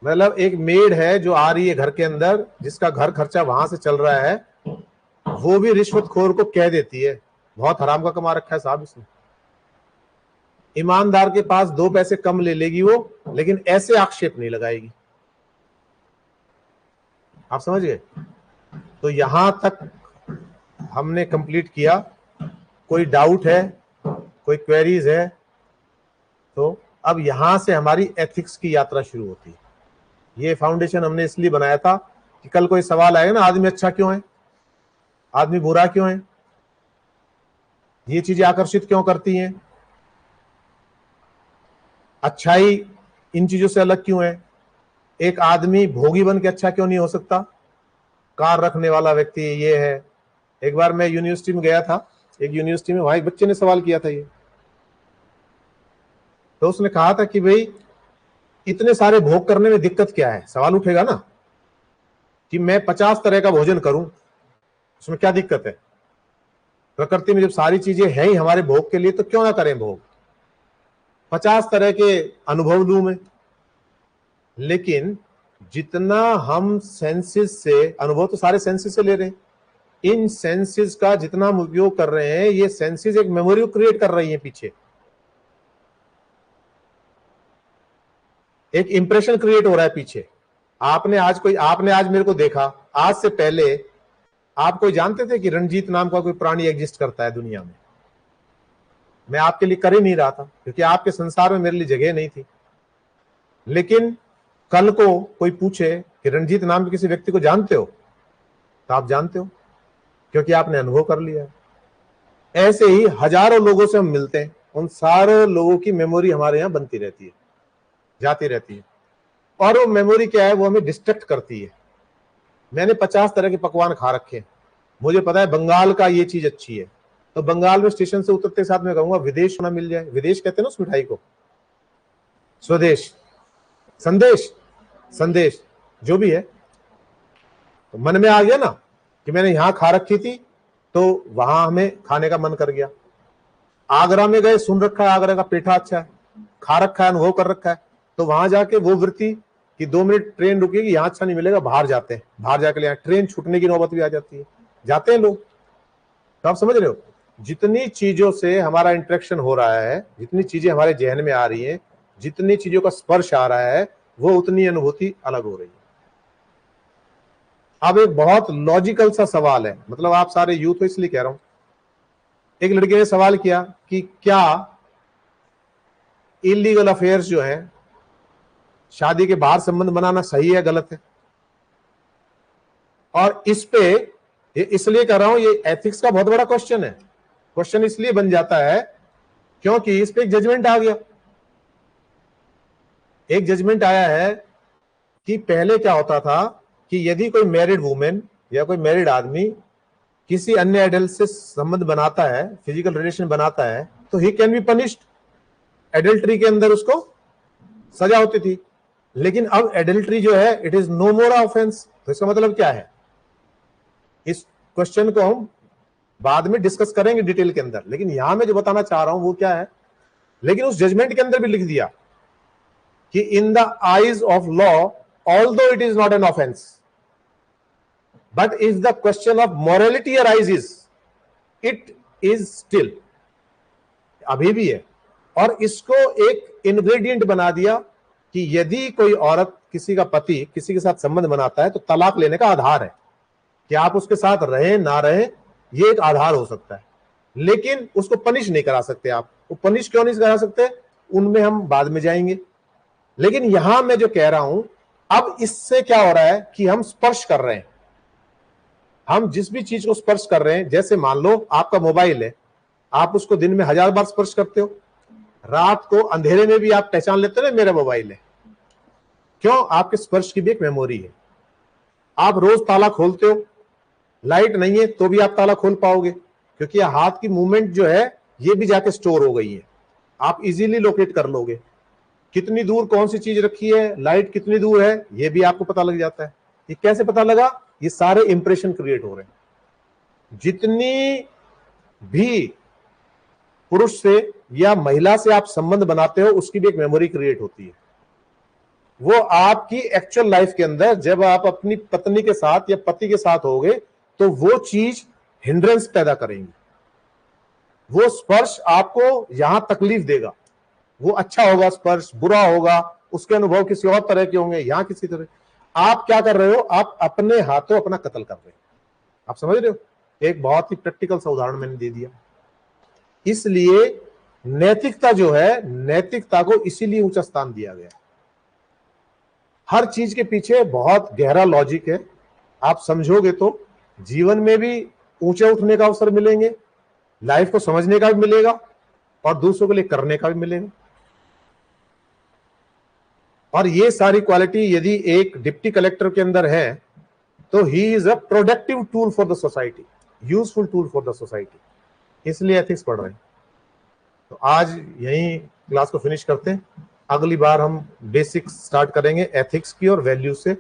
मतलब एक मेड है जो आ रही है घर के अंदर, जिसका घर खर्चा वहां से चल रहा है, वो भी रिश्वतखोर को कह देती है बहुत हराम का कमा रखा है साहब इसने। ईमानदार के पास 2 पैसे कम ले लेगी वो, लेकिन ऐसे आक्षेप नहीं लगाएगी। आप समझ गए? तो यहां तक हमने कंप्लीट किया। कोई डाउट है, कोई क्वेरीज है? तो अब यहां से हमारी एथिक्स की यात्रा शुरू होती है। ये फाउंडेशन हमने इसलिए बनाया था कि कल कोई सवाल आएगा ना, आदमी अच्छा क्यों है, आदमी बुरा क्यों है, ये चीजें आकर्षित क्यों करती हैं, अच्छाई इन चीजों से अलग क्यों है, एक आदमी भोगी बन के अच्छा क्यों नहीं हो सकता, कार रखने वाला व्यक्ति ये है। एक बार मैं यूनिवर्सिटी में गया था, एक यूनिवर्सिटी में वहां एक बच्चे ने सवाल किया था ये, तो उसने कहा था कि भाई इतने सारे भोग करने में दिक्कत क्या है? सवाल उठेगा ना कि मैं 50 तरह का भोजन करूं, उसमें क्या दिक्कत है? प्रकृति में जब सारी चीजें हैं ही हमारे भोग के लिए, तो क्यों ना करें भोग? 50 तरह के अनुभव लूं मैं। लेकिन जितना हम सेंसेस से, अनुभव तो सारे सेंसेस से ले रहे हैं, इन सेंसेस का जितना हम उपयोग कर रहे हैं, ये सेंसेस एक मेमोरी क्रिएट कर रही है पीछे, एक इंप्रेशन क्रिएट हो रहा है पीछे। आपने आज मेरे को देखा, आज से पहले आप कोई जानते थे कि रणजीत नाम का कोई प्राणी एग्जिस्ट करता है दुनिया में? मैं आपके लिए कर ही नहीं रहा था, क्योंकि आपके संसार में मेरे लिए जगह नहीं थी। लेकिन कल को कोई पूछे कि रणजीत नाम के किसी व्यक्ति को जानते हो, तो आप जानते हो, क्योंकि आपने अनुभव कर लिया है। ऐसे ही हजारों लोगों से हम मिलते हैं, उन सारे लोगों की मेमोरी हमारे यहां बनती रहती है, जाती रहती है। और वो मेमोरी क्या है? वो हमें डिस्ट्रैक्ट करती है। मैंने 50 तरह के पकवान खा रखे हैं, मुझे पता है बंगाल का ये चीज अच्छी है, तो बंगाल में स्टेशन से उतरते साथ मैं कहूंगा विदेश ना मिल जाए। विदेश कहते हैं ना उस मिठाई को, स्वदेश, संदेश, संदेश, जो भी है। तो मन में आ गया ना कि मैंने यहां खा रखी थी तो वहां हमें खाने का मन कर गया। आगरा में गए, सुन रखा है आगरा का पेठा अच्छा है, खा रखा है, अनुभव कर रखा है, तो वहां जाके वो वृत्ति कि 2 मिनट ट्रेन रुकेगी, यहां अच्छा नहीं मिलेगा, बाहर जाते हैं, बाहर जाके ले ट्रेन छूटने की नौबत भी आ जाती है, जाते हैं लोग। तो आप समझ रहे हो, जितनी चीजों से हमारा इंटरेक्शन हो रहा है, जितनी चीजें हमारे जहन में आ रही हैं, जितनी चीजों का स्पर्श आ रहा है, वो उतनी अनुभूति अलग हो रही है। अब एक बहुत लॉजिकल सा सवाल है, मतलब आप सारे यूथ हो इसलिए कह रहा हूं। एक लड़के ने सवाल किया कि क्या इलीगल अफेयर्स जो है, शादी के बाहर संबंध बनाना सही है गलत है? और इस पे इसलिए कर रहा हूं, ये एथिक्स का बहुत बड़ा क्वेश्चन है। क्वेश्चन इसलिए बन जाता है क्योंकि इस पे एक जजमेंट आ गया। एक जजमेंट आया है कि पहले क्या होता था कि यदि कोई मैरिड वुमेन या कोई मैरिड आदमी किसी अन्य एडल्ट से संबंध बनाता है, फिजिकल रिलेशन बनाता है, तो he can be punished. Adultery के अंदर उसको सजा होती थी। लेकिन अब एडल्ट्री जो है, it is no more offence. तो इसका मतलब क्या है? इस क्वेश्चन को हम बाद में डिस्कस करेंगे डिटेल के अंदर, लेकिन यहां मैं जो बताना चाह रहा हूं वो क्या है, लेकिन उस जजमेंट के अंदर भी लिख दिया कि in the eyes of law although it is not an offence, but if the question of morality arises, it is still, अभी भी है। और इसको एक इंग्रेडिएंट बना दिया कि यदि कोई औरत किसी का पति किसी के साथ संबंध बनाता है तो तलाक लेने का आधार है कि आप उसके साथ रहें ना रहें, ये एक आधार हो सकता है, लेकिन उसको पनिश नहीं करा सकते आप। वो पनिश क्यों नहीं करा सकते, उनमें हम बाद में जाएंगे। लेकिन यहां मैं जो कह रहा हूं, अब इससे क्या हो रहा है कि हम स्पर्श कर रहे हैं। हम जिस भी चीज को स्पर्श कर रहे हैं, जैसे मान लो आपका मोबाइल है, आप उसको दिन में 1000 बार स्पर्श करते हो, रात को अंधेरे में भी आप पहचान लेते हो ना मेरा मोबाइल है। क्यों? आपके स्पर्श की भी एक मेमोरी है। आप रोज ताला खोलते हो, लाइट नहीं है तो भी आप ताला खोल पाओगे, क्योंकि हाथ की मूवमेंट जो है ये भी जाके स्टोर हो गई है। आप इजीली लोकेट कर लोगे कितनी दूर कौन सी चीज रखी है, लाइट कितनी दूर है, ये भी आपको पता लग जाता है। ये कैसे पता लगा? ये सारे इंप्रेशन क्रिएट हो रहे हैं। जितनी भी पुरुष से या महिला से आप संबंध बनाते हो, उसकी भी एक मेमोरी क्रिएट होती है। वो आपकी एक्चुअल लाइफ के अंदर जब आप अपनी पत्नी के साथ या पति के साथ होगे तो वो चीज हिंड्रेंस पैदा करेंगी। वो स्पर्श आपको यहां तकलीफ देगा, वो अच्छा होगा स्पर्श, बुरा होगा, उसके अनुभव किसी और तरह के होंगे, यहां किसी तरह। आप क्या कर रहे हो? आप अपने हाथों अपना कत्ल कर रहे हो। आप समझ रहे हो? एक बहुत ही प्रैक्टिकल सा उदाहरण मैंने दे दिया। इसलिए नैतिकता जो है, नैतिकता को इसीलिए ऊंचा स्थान दिया गया। हर चीज के पीछे बहुत गहरा लॉजिक है। आप समझोगे तो जीवन में भी ऊंचे उठने का अवसर मिलेंगे, लाइफ को समझने का भी मिलेगा और दूसरों के लिए करने का भी मिलेगा। और ये सारी क्वालिटी यदि एक डिप्टी कलेक्टर के अंदर है तो he is a productive tool for the society, useful tool for the society. इसलिए एथिक्स पढ़ रहे हैं। तो आज यही क्लास को फिनिश करते हैं। अगली बार हम बेसिक्स स्टार्ट करेंगे एथिक्स की और वैल्यू से।